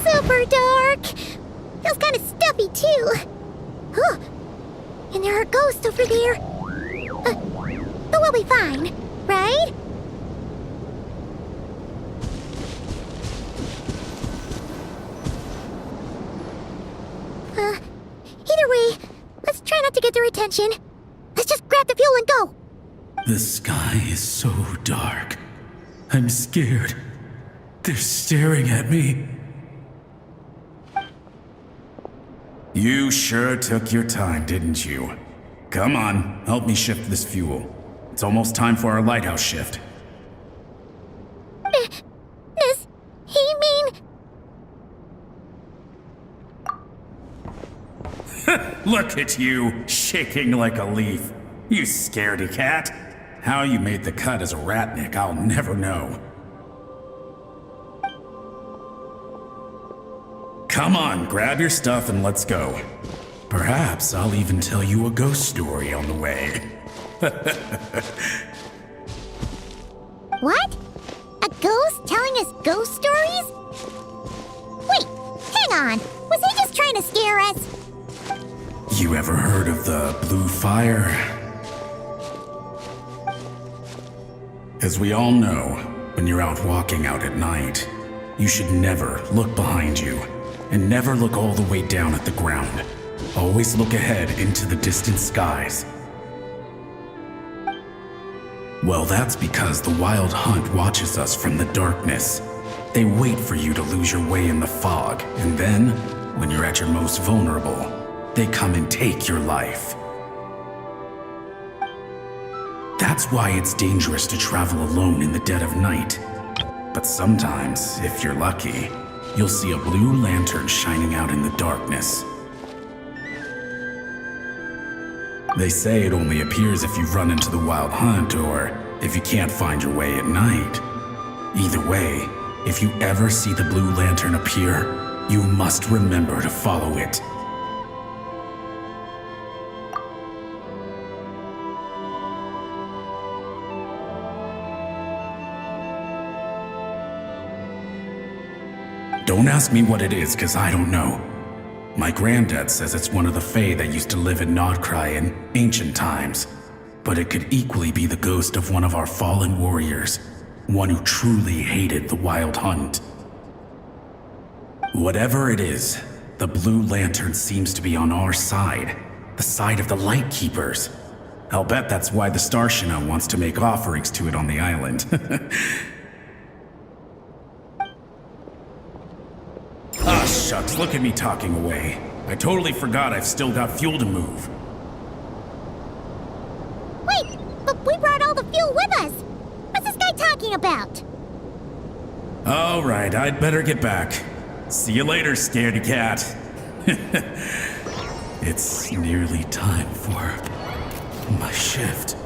super dark. Feels kind of stuffy, too. Huh. And there are ghosts over there. But we'll be fine, right? Either way, let's try not to get their attention. Let's just grab the fuel and go. The sky is so dark. I'm scared. They're staring at me. You sure took your time, didn't you? Come on, help me shift this fuel. It's almost time for our lighthouse shift. Does he mean... Look at you, shaking like a leaf. You scaredy cat. How you made the cut as a ratnik, I'll never know. Come on, grab your stuff and let's go. Perhaps I'll even tell you a ghost story on the way. What? A ghost telling us ghost stories? Wait, hang on. Was he just trying to scare us? You ever heard of the blue fire? As we all know, when you're out walking out at night, you should never look behind you, and never look all the way down at the ground. Always look ahead into the distant skies. Well, that's because the Wild Hunt watches us from the darkness. They wait for you to lose your way in the fog, and then, when you're at your most vulnerable, they come and take your life. That's why it's dangerous to travel alone in the dead of night. But sometimes, if you're lucky, you'll see a blue lantern shining out in the darkness. They say it only appears if you run into the wild hunt or if you can't find your way at night. Either way, if you ever see the blue lantern appear, you must remember to follow it. Don't ask me what it is, cause I don't know. My granddad says it's one of the Fae that used to live in Nodcry in ancient times. But it could equally be the ghost of one of our fallen warriors, one who truly hated the wild hunt. Whatever it is, the blue lantern seems to be on our side, the side of the Light Keepers. I'll bet that's why the Starshina wants to make offerings to it on the island. Ah, shucks, look at me talking away. I totally forgot I've still got fuel to move. Wait, but we brought all the fuel with us. What's this guy talking about? All right, I'd better get back. See you later, scaredy cat. It's nearly time for my shift.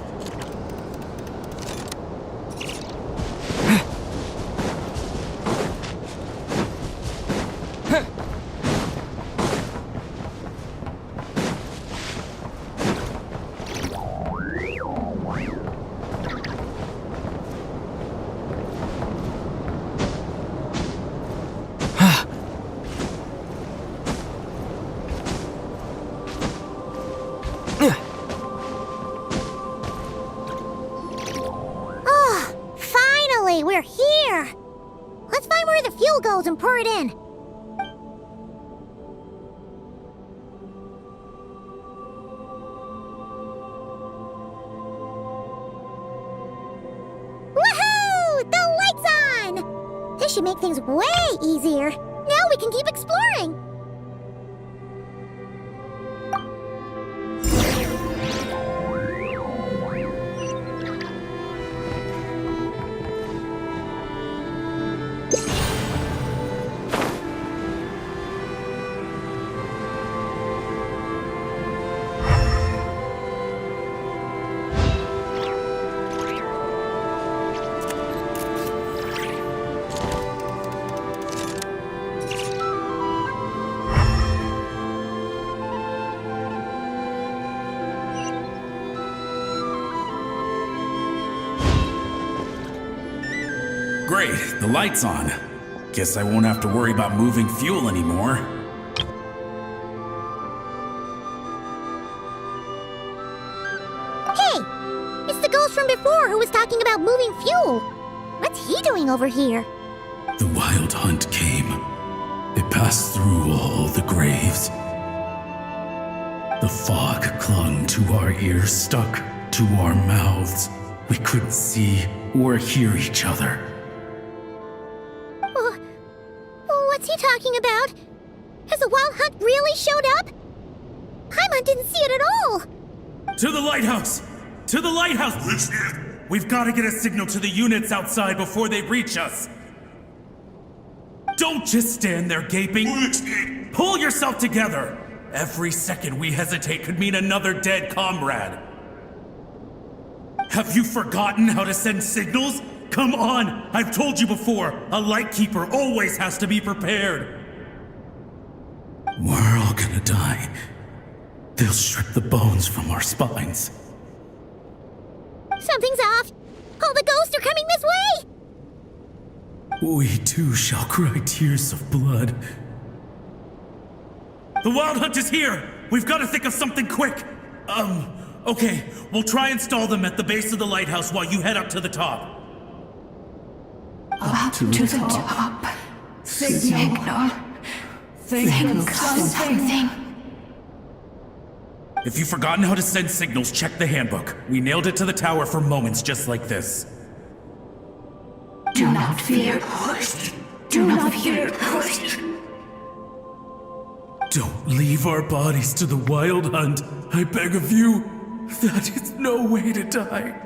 We're here! Let's find where the fuel goes and pour it in. Woohoo! The light's on! This should make things way easier. Now we can keep exploring. Great, the light's on. Guess I won't have to worry about moving fuel anymore. Hey! It's the ghost from before who was talking about moving fuel. What's he doing over here? The wild hunt came. It passed through all the graves. The fog clung to our ears, stuck to our mouths. We couldn't see or hear each other. What's he talking about? Has the wild hunt really showed up? Paimon didn't see it at all. To the lighthouse! To the lighthouse! We've got to get a signal to the units outside before they reach us. Don't just stand there gaping. Pull yourself together. Every second we hesitate could mean another dead comrade. Have you forgotten how to send signals? Come on! I've told you before, a Lightkeeper always has to be prepared. We're all gonna die. They'll strip the bones from our spines. Something's off. All the ghosts are coming this way. We too shall cry tears of blood. The Wild Hunt is here! We've got to think of something quick! Okay, we'll try and stall them at the base of the lighthouse while you head up to the top. Up to the top. Signal. Think of something. If you've forgotten how to send signals, check the handbook. We nailed it to the tower for moments just like this. Do not fear. Do not fear. Don't leave our bodies to the Wild Hunt. I beg of you. That is no way to die.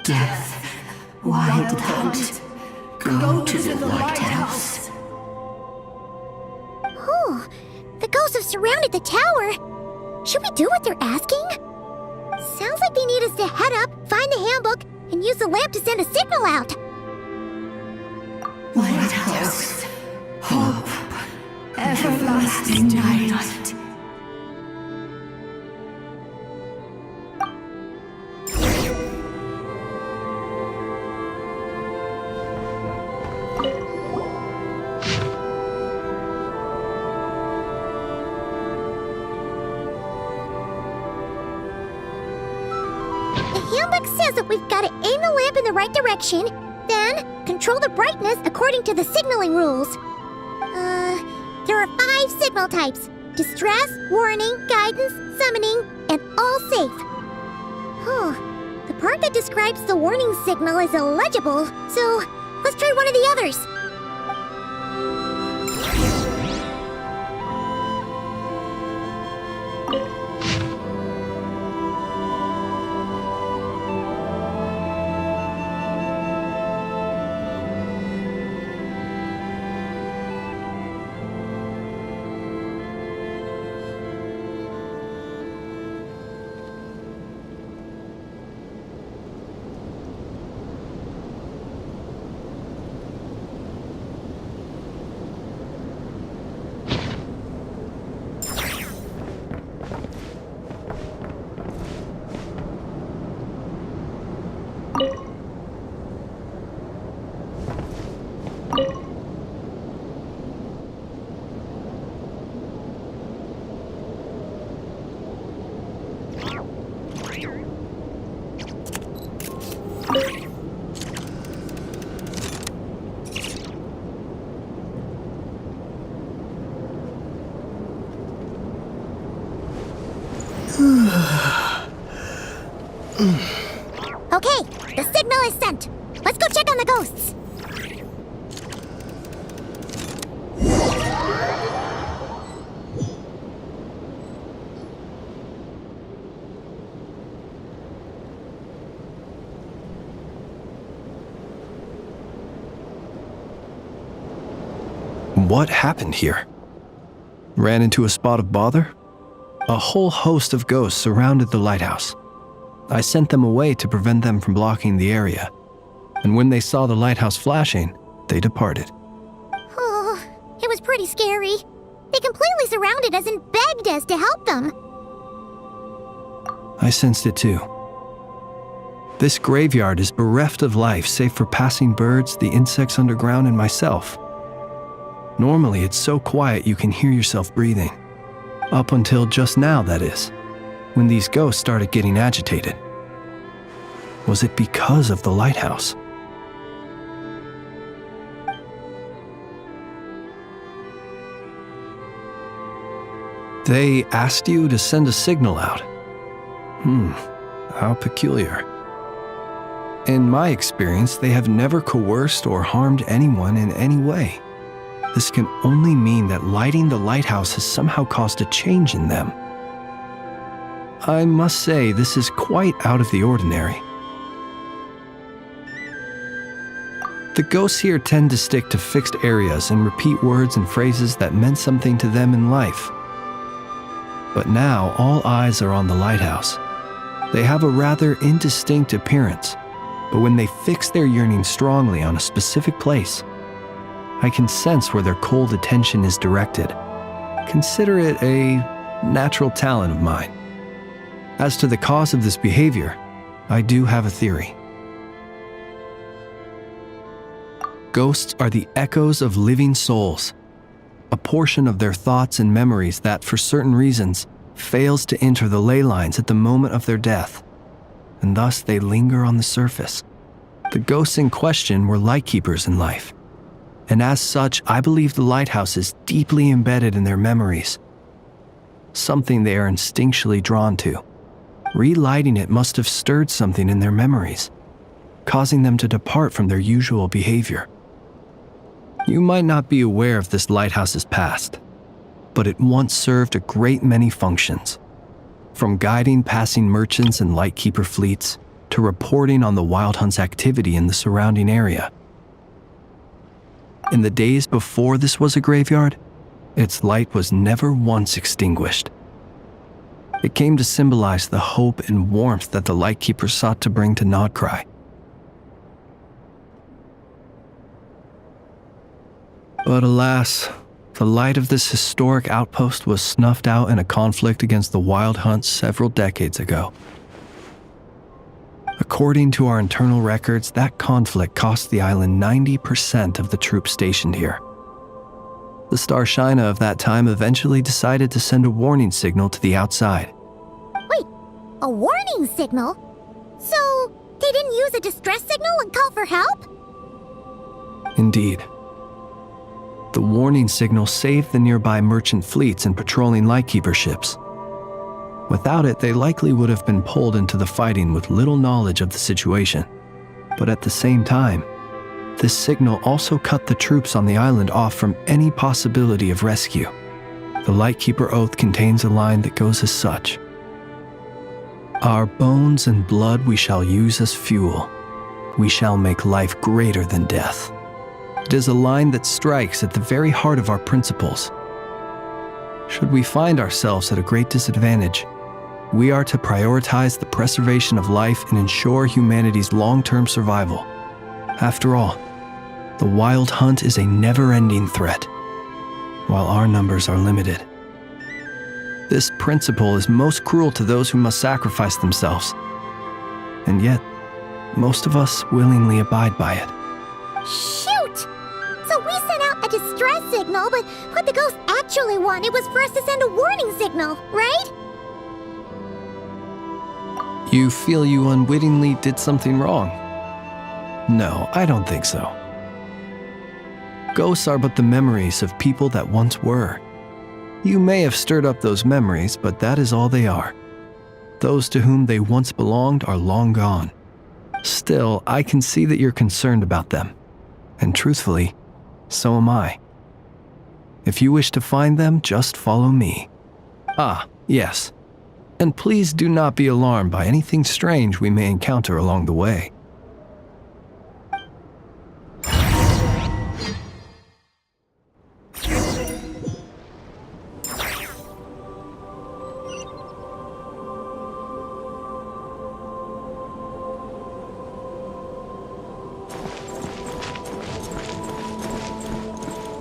Death. Wild Hunt. Go to the lighthouse. Oh, the ghosts have surrounded the tower. Should we do what they're asking? Sounds like they need us to head up, find the handbook, and use the lamp to send a signal out. Lighthouse. Hope. Everlasting night. The handbook says that we've got to aim the lamp in the right direction, then control the brightness according to the signaling rules. There are 5 signal types: distress, warning, guidance, summoning, and all safe. The part that describes the warning signal is illegible, so let's try one of the others. Okay, the signal is sent. Let's go check on the ghosts. What happened here? Ran into a spot of bother? A whole host of ghosts surrounded the lighthouse. I sent them away to prevent them from blocking the area, and when they saw the lighthouse flashing, they departed. Oh, it was pretty scary. They completely surrounded us and begged us to help them. I sensed it too. This graveyard is bereft of life save for passing birds, the insects underground, and myself. Normally, it's so quiet you can hear yourself breathing. Up until just now, that is, when these ghosts started getting agitated. Was it because of the lighthouse? They asked you to send a signal out. How peculiar. In my experience, they have never coerced or harmed anyone in any way. This can only mean that lighting the lighthouse has somehow caused a change in them. I must say, this is quite out of the ordinary. The ghosts here tend to stick to fixed areas and repeat words and phrases that meant something to them in life. But now all eyes are on the lighthouse. They have a rather indistinct appearance, but when they fix their yearning strongly on a specific place, I can sense where their cold attention is directed. Consider it a natural talent of mine. As to the cause of this behavior, I do have a theory. Ghosts are the echoes of living souls, a portion of their thoughts and memories that, for certain reasons, fails to enter the ley lines at the moment of their death, and thus they linger on the surface. The ghosts in question were lightkeepers in life, and as such, I believe the lighthouse is deeply embedded in their memories, something they are instinctually drawn to. Relighting it must have stirred something in their memories, causing them to depart from their usual behavior. You might not be aware of this lighthouse's past, but it once served a great many functions, from guiding passing merchants and lightkeeper fleets to reporting on the Wild Hunt's activity in the surrounding area. In the days before this was a graveyard, its light was never once extinguished. It came to symbolize the hope and warmth that the Lightkeeper sought to bring to Nodcry. But alas, the light of this historic outpost was snuffed out in a conflict against the Wild Hunt several decades ago. According to our internal records, that conflict cost the island 90% of the troops stationed here. The Starshina of that time eventually decided to send a warning signal to the outside. Wait, a warning signal? So, they didn't use a distress signal and call for help? Indeed. The warning signal saved the nearby merchant fleets and patrolling Lightkeeper ships. Without it, they likely would have been pulled into the fighting with little knowledge of the situation. But at the same time, this signal also cut the troops on the island off from any possibility of rescue. The Lightkeeper Oath contains a line that goes as such: "Our bones and blood we shall use as fuel. We shall make life greater than death." It is a line that strikes at the very heart of our principles. Should we find ourselves at a great disadvantage, we are to prioritize the preservation of life and ensure humanity's long-term survival. After all, the Wild Hunt is a never-ending threat, while our numbers are limited. This principle is most cruel to those who must sacrifice themselves, and yet, most of us willingly abide by it. Shoot! So we sent out a distress signal, but what the ghost actually wanted was for us to send a warning signal, right? You feel you unwittingly did something wrong? No, I don't think so. Ghosts are but the memories of people that once were. You may have stirred up those memories, but that is all they are. Those to whom they once belonged are long gone. Still, I can see that you're concerned about them. And truthfully, so am I. If you wish to find them, just follow me. Ah, yes. And please do not be alarmed by anything strange we may encounter along the way.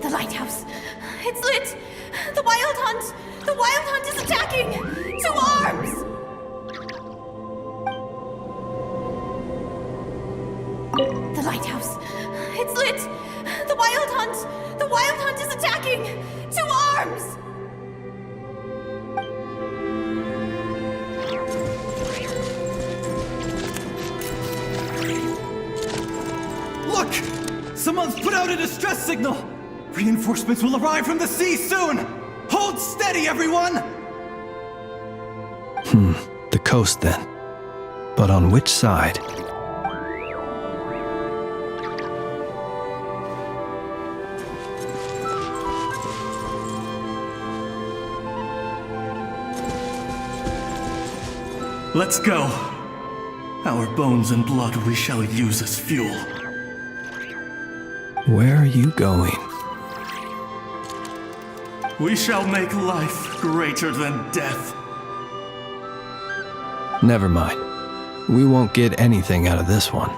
The lighthouse. It's lit! The Wild Hunt! The Wild Hunt is attacking! To arms! The lighthouse. It's lit! The Wild Hunt! The Wild Hunt is attacking! To arms! Look! Someone's put out a distress signal! Reinforcements will arrive from the sea soon! Hold steady, everyone! The coast then. But on which side? Let's go. Our bones and blood we shall use as fuel. Where are you going? We shall make life greater than death. Never mind. We won't get anything out of this one.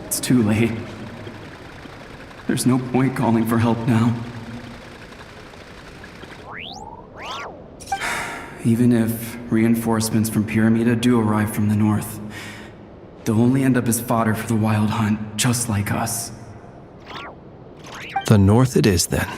It's too late. There's no point calling for help now. Even if reinforcements from Pyramida do arrive from the north, they'll only end up as fodder for the Wild Hunt, just like us. The north it is then.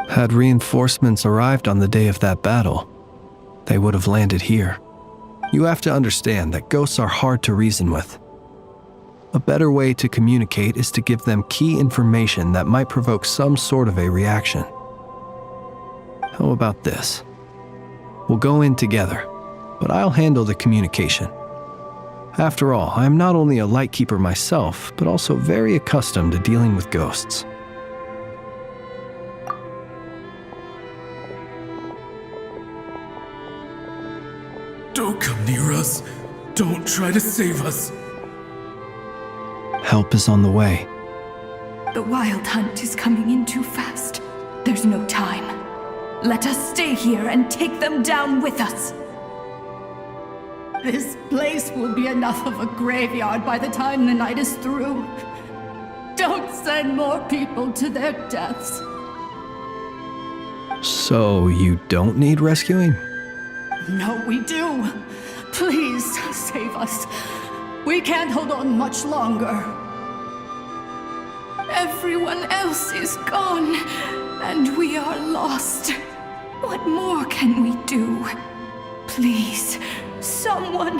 Had reinforcements arrived on the day of that battle, they would have landed here. You have to understand that ghosts are hard to reason with. A better way to communicate is to give them key information that might provoke some sort of a reaction. How about this? We'll go in together, but I'll handle the communication. After all, I am not only a lightkeeper myself, but also very accustomed to dealing with ghosts. Don't come near us. Don't try to save us. Help is on the way. The Wild Hunt is coming in too fast. There's no time. Let us stay here and take them down with us. This place will be enough of a graveyard by the time the night is through. Don't send more people to their deaths. So you don't need rescuing? No, we do. Please save us. We can't hold on much longer. Everyone else is gone, and we are lost. What more can we do? Please, someone,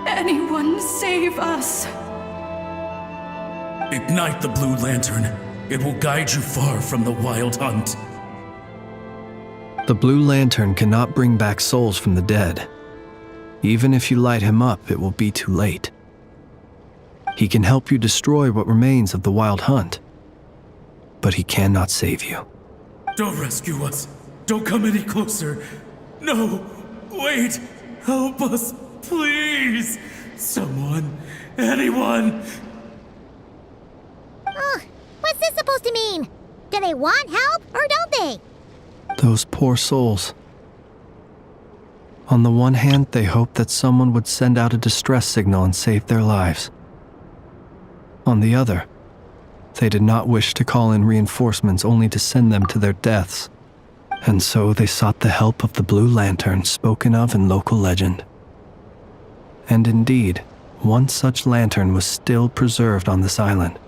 anyone, save us. Ignite the blue lantern. It will guide you far from the Wild Hunt. The blue lantern cannot bring back souls from the dead. Even if you light him up, it will be too late. He can help you destroy what remains of the Wild Hunt, but he cannot save you. Don't rescue us. Don't come any closer. No, wait. Help us, please. Someone, anyone. What's this supposed to mean? Do they want help or don't they? Those poor souls. On the one hand, they hoped that someone would send out a distress signal and save their lives. On the other, they did not wish to call in reinforcements only to send them to their deaths. And so they sought the help of the Blue Lantern spoken of in local legend. And indeed, one such lantern was still preserved on this island.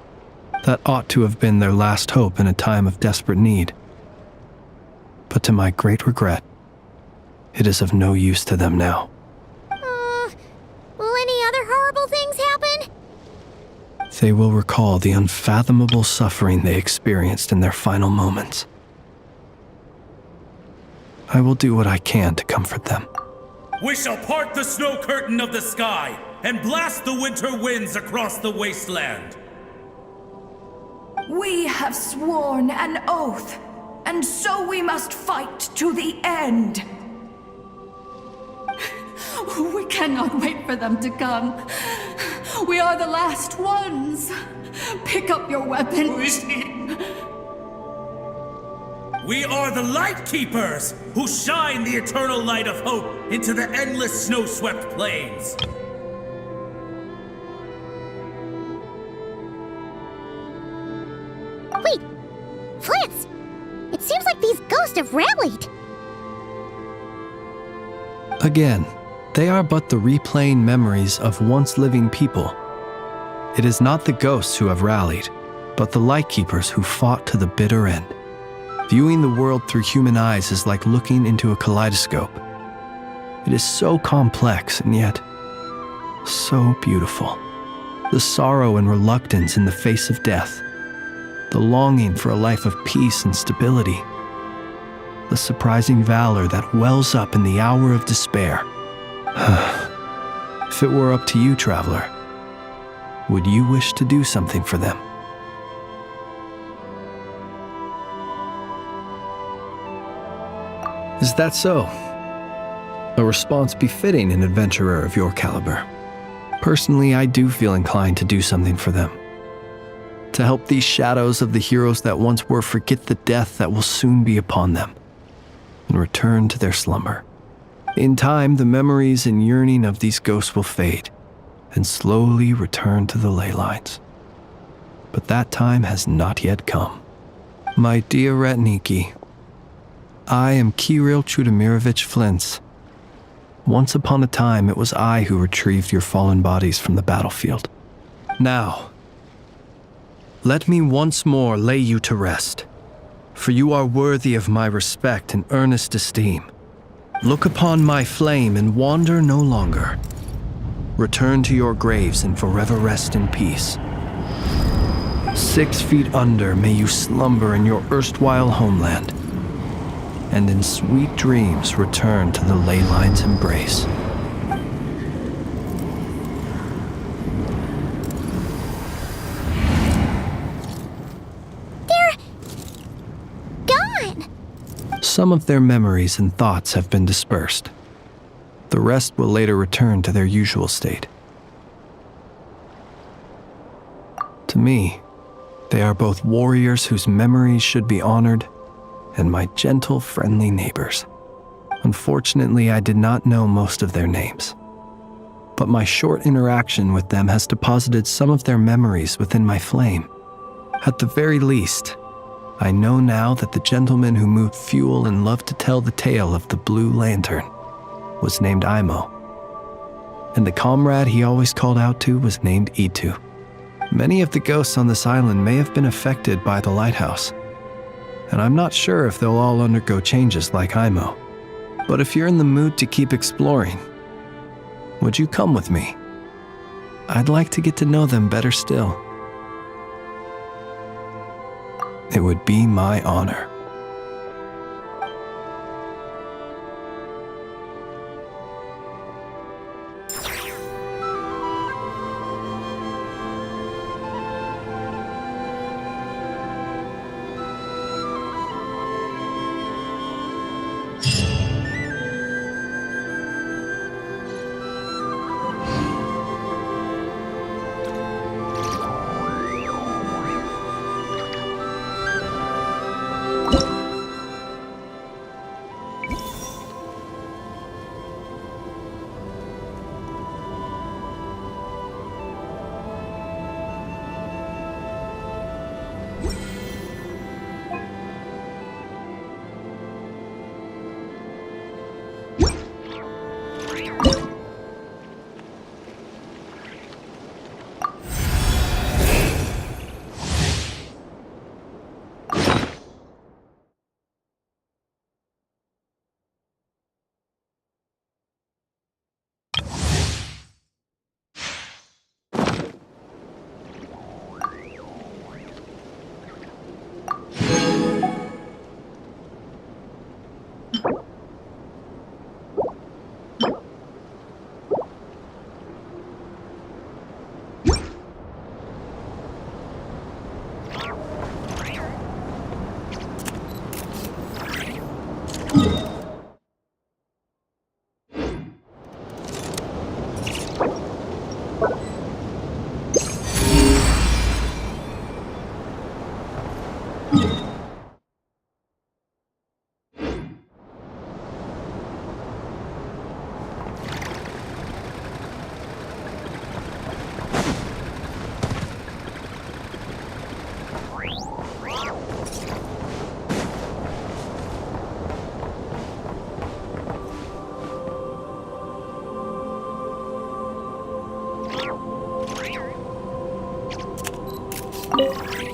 That ought to have been their last hope in a time of desperate need. But to my great regret, it is of no use to them now. Will any other horrible things happen? They will recall the unfathomable suffering they experienced in their final moments. I will do what I can to comfort them. We shall part the snow curtain of the sky and blast the winter winds across the wasteland. We have sworn an oath, and so we must fight to the end. We cannot wait for them to come. We are the last ones. Pick up your weapons. We are the Lightkeepers, who shine the eternal light of hope into the endless snow-swept plains. Wait, Flintz! It seems like these ghosts have rallied. Again, they are but the replaying memories of once living people. It is not the ghosts who have rallied, but the Lightkeepers who fought to the bitter end. Viewing the world through human eyes is like looking into a kaleidoscope. It is so complex and yet so beautiful. The sorrow and reluctance in the face of death. The longing for a life of peace and stability. The surprising valor that wells up in the hour of despair. If it were up to you, traveler, would you wish to do something for them? Is that so? A response befitting an adventurer of your caliber. Personally, I do feel inclined to do something for them. To help these shadows of the heroes that once were forget the death that will soon be upon them, and return to their slumber. In time, the memories and yearning of these ghosts will fade, and slowly return to the ley lines. But that time has not yet come. My dear Retniki, I am Kirill Chudamirovich Flintz. Once upon a time, it was I who retrieved your fallen bodies from the battlefield. Now, let me once more lay you to rest, for you are worthy of my respect and earnest esteem. Look upon my flame and wander no longer. Return to your graves and forever rest in peace. 6 feet under may you slumber in your erstwhile homeland, and in sweet dreams return to the ley line's embrace. Some of their memories and thoughts have been dispersed. The rest will later return to their usual state. To me, they are both warriors whose memories should be honored and my gentle, friendly neighbors. Unfortunately, I did not know most of their names, but my short interaction with them has deposited some of their memories within my flame. At the very least, I know now that the gentleman who moved fuel and loved to tell the tale of the Blue Lantern was named Imo, and the comrade he always called out to was named Itu. Many of the ghosts on this island may have been affected by the Lighthouse, and I'm not sure if they'll all undergo changes like Imo. But if you're in the mood to keep exploring, would you come with me? I'd like to get to know them better still. It would be my honor.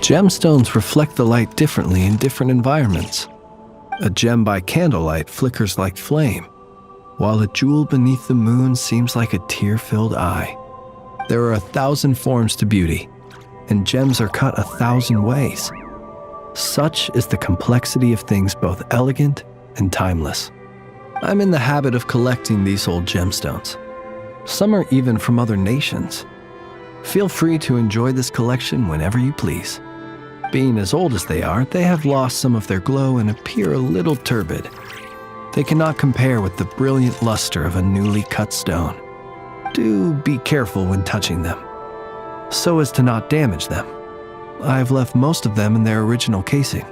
Gemstones reflect the light differently in different environments. A gem by candlelight flickers like flame, while a jewel beneath the moon seems like a tear-filled eye. There are 1,000 forms to beauty, and gems are cut 1,000 ways. Such is the complexity of things both elegant and timeless. I'm in the habit of collecting these old gemstones. Some are even from other nations. Feel free to enjoy this collection whenever you please. Being as old as they are, they have lost some of their glow and appear a little turbid. They cannot compare with the brilliant luster of a newly cut stone. Do be careful when touching them, so as to not damage them. I've left most of them in their original casing.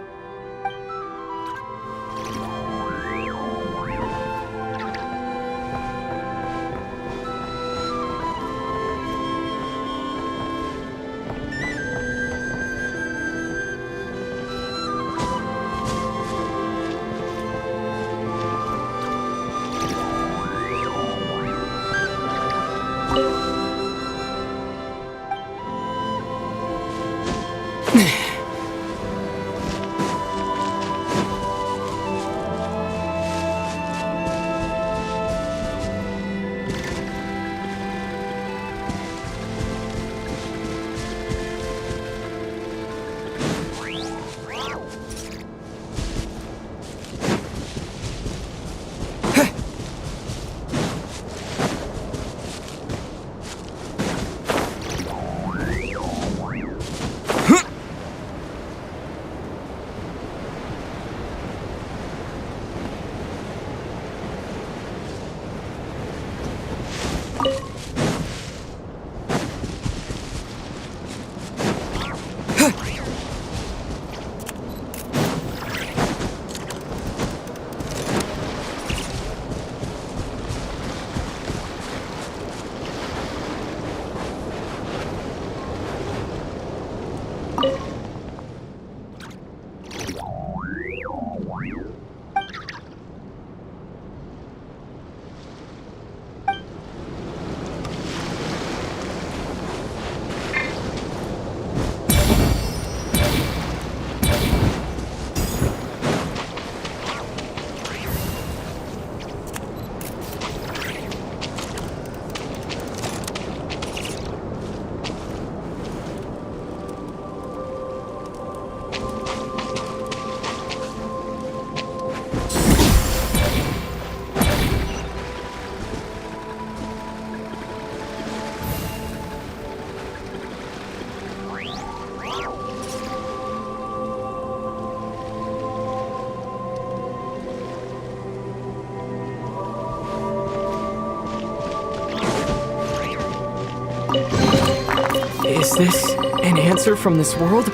Is this an answer from this world?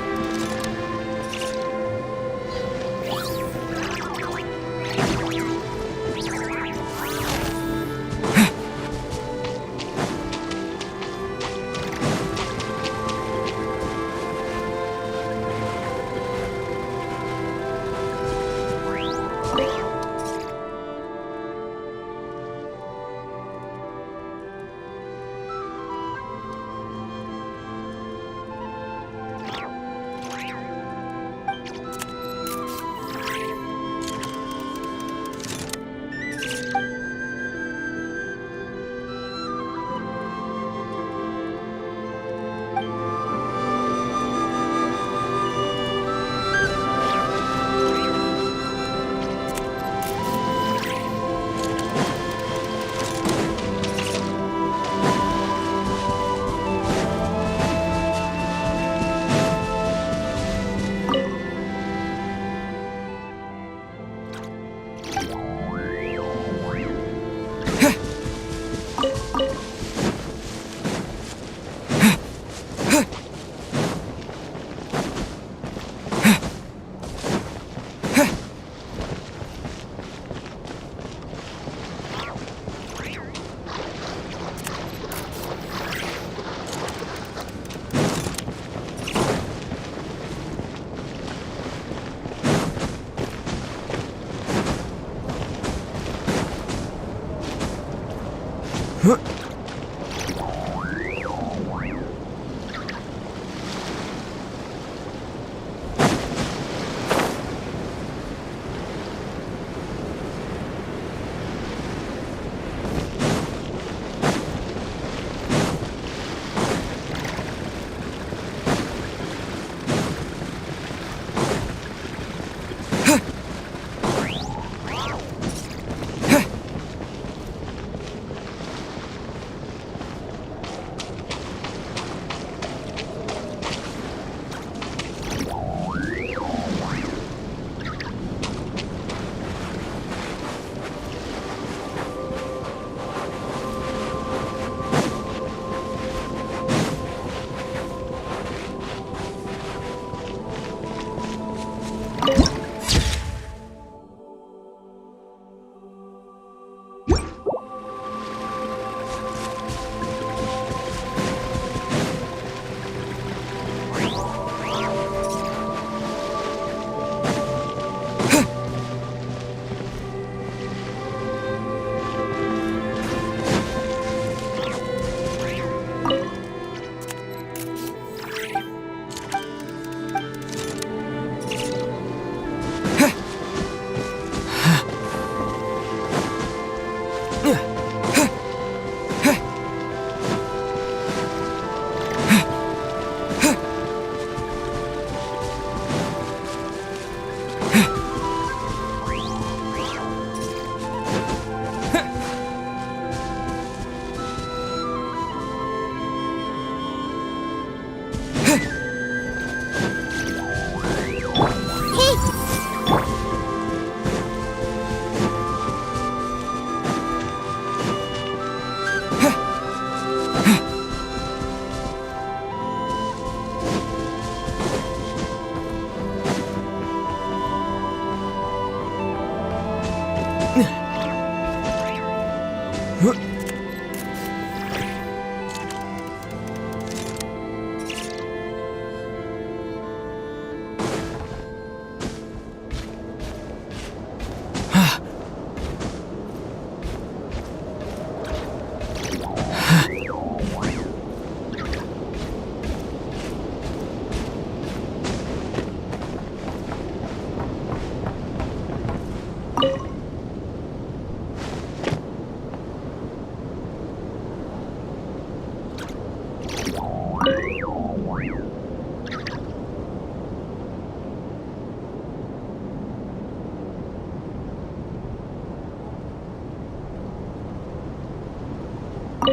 I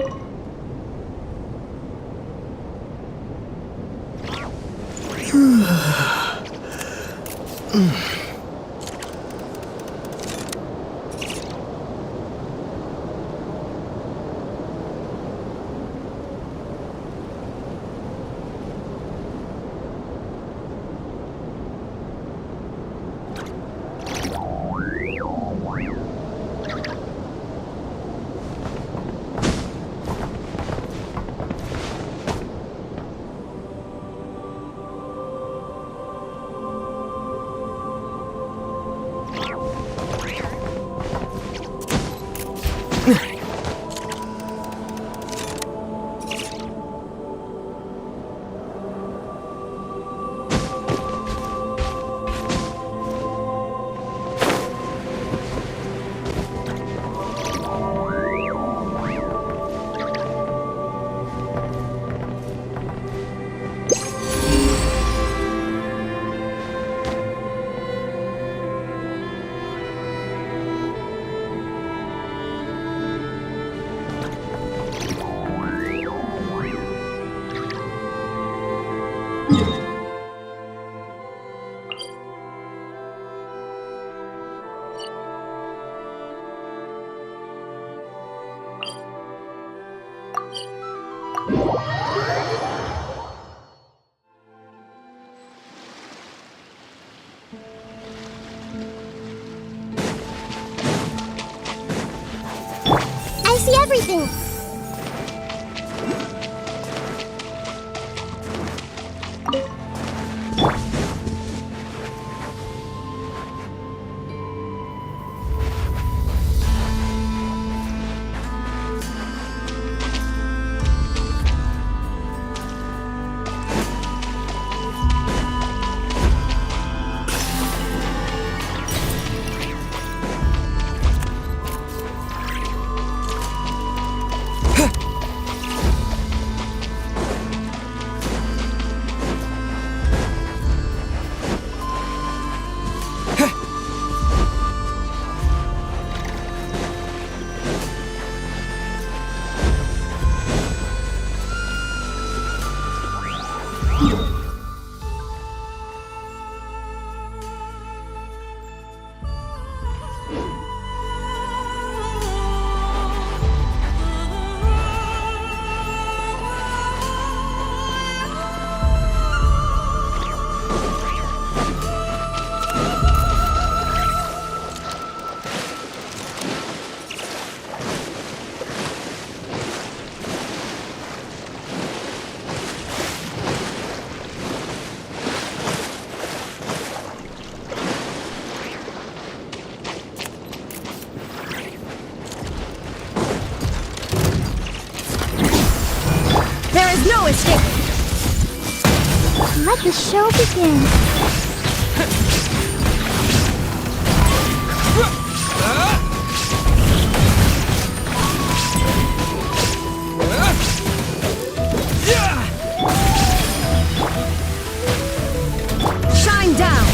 see everything! No escape! Let the show begin. Shine down!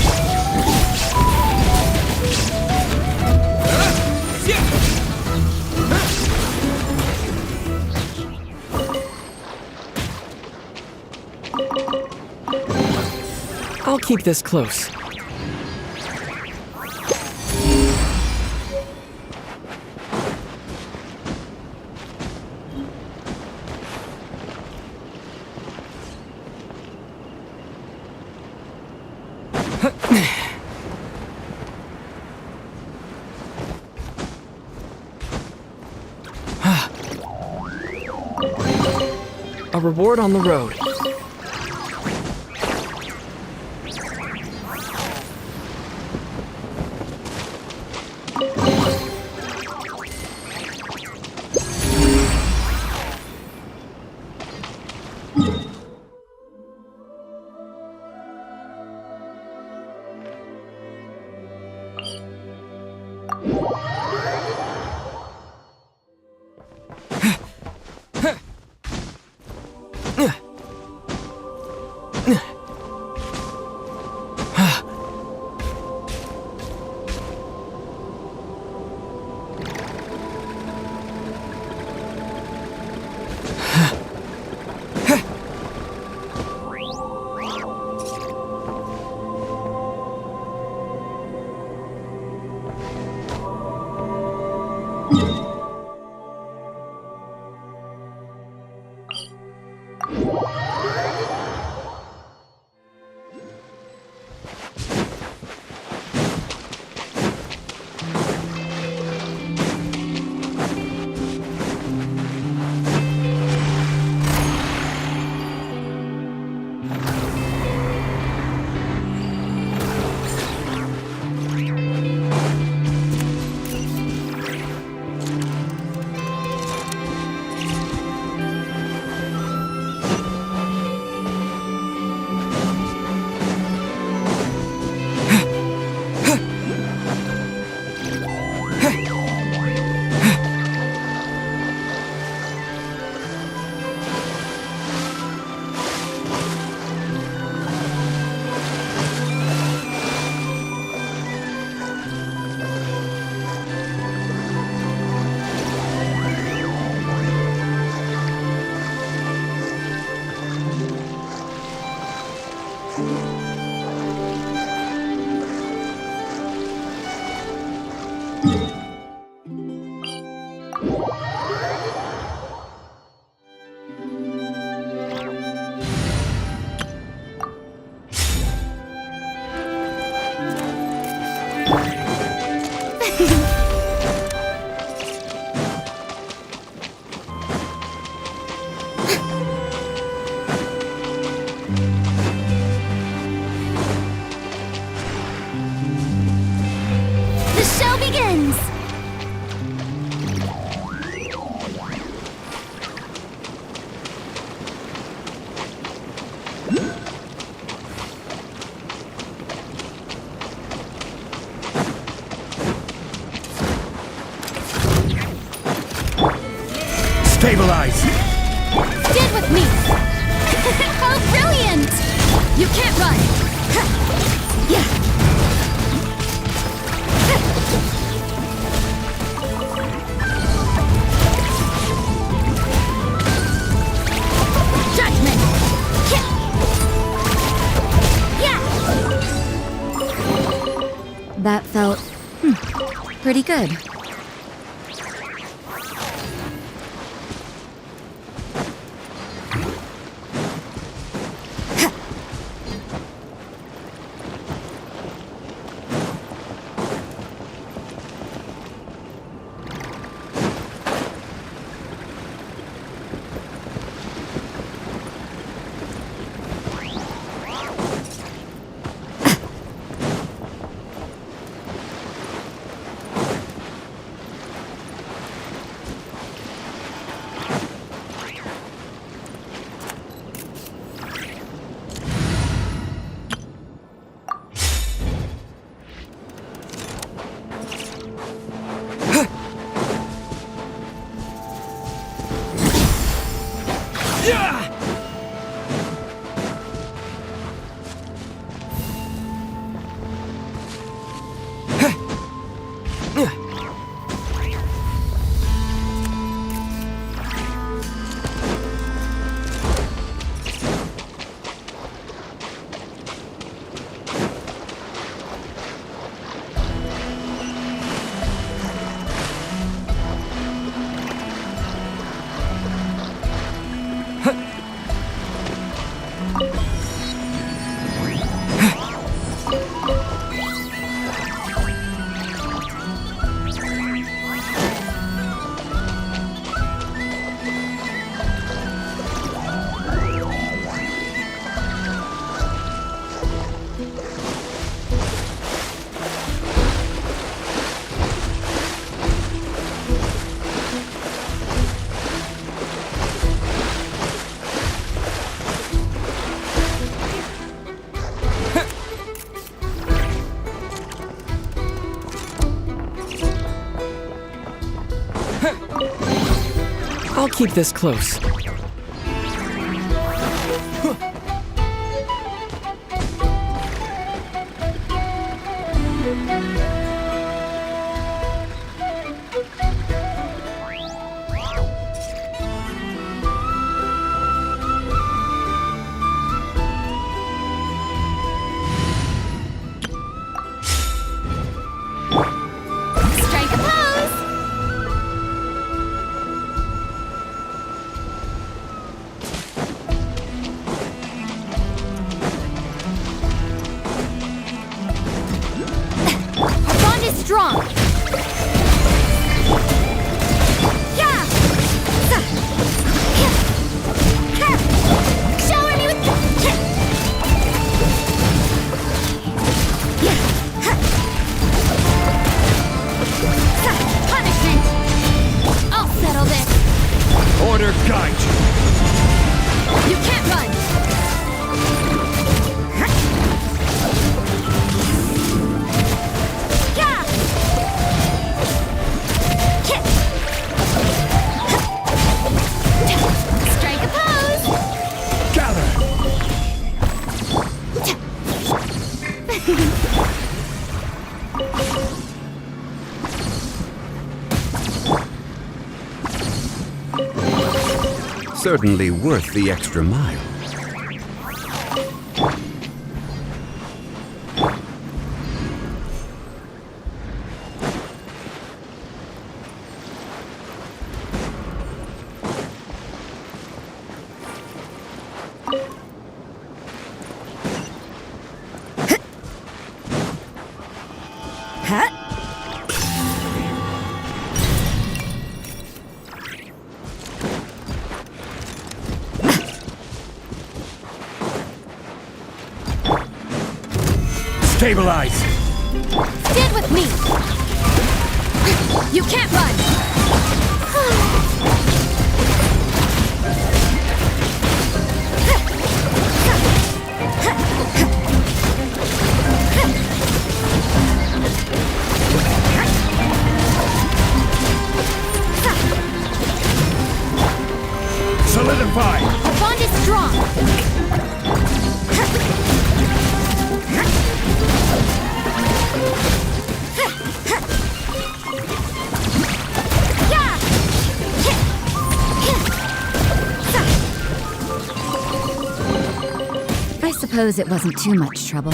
I'll keep this close. A reward on the road. The show begins! Stabilize! Stand with me! How brilliant! You can't run! Yeah! Judgment! Yeah! That felt pretty good. I'll keep this close. Strike a pose! better guide you. You can't run! Yeah! Kick! Strike a pose! Gather! Certainly worth the extra mile. Stabilize! Stand with me! You can't run! Solidify! Our bond is strong! I suppose it wasn't too much trouble.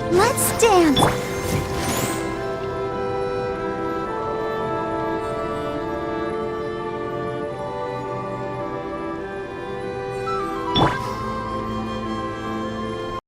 Let's dance.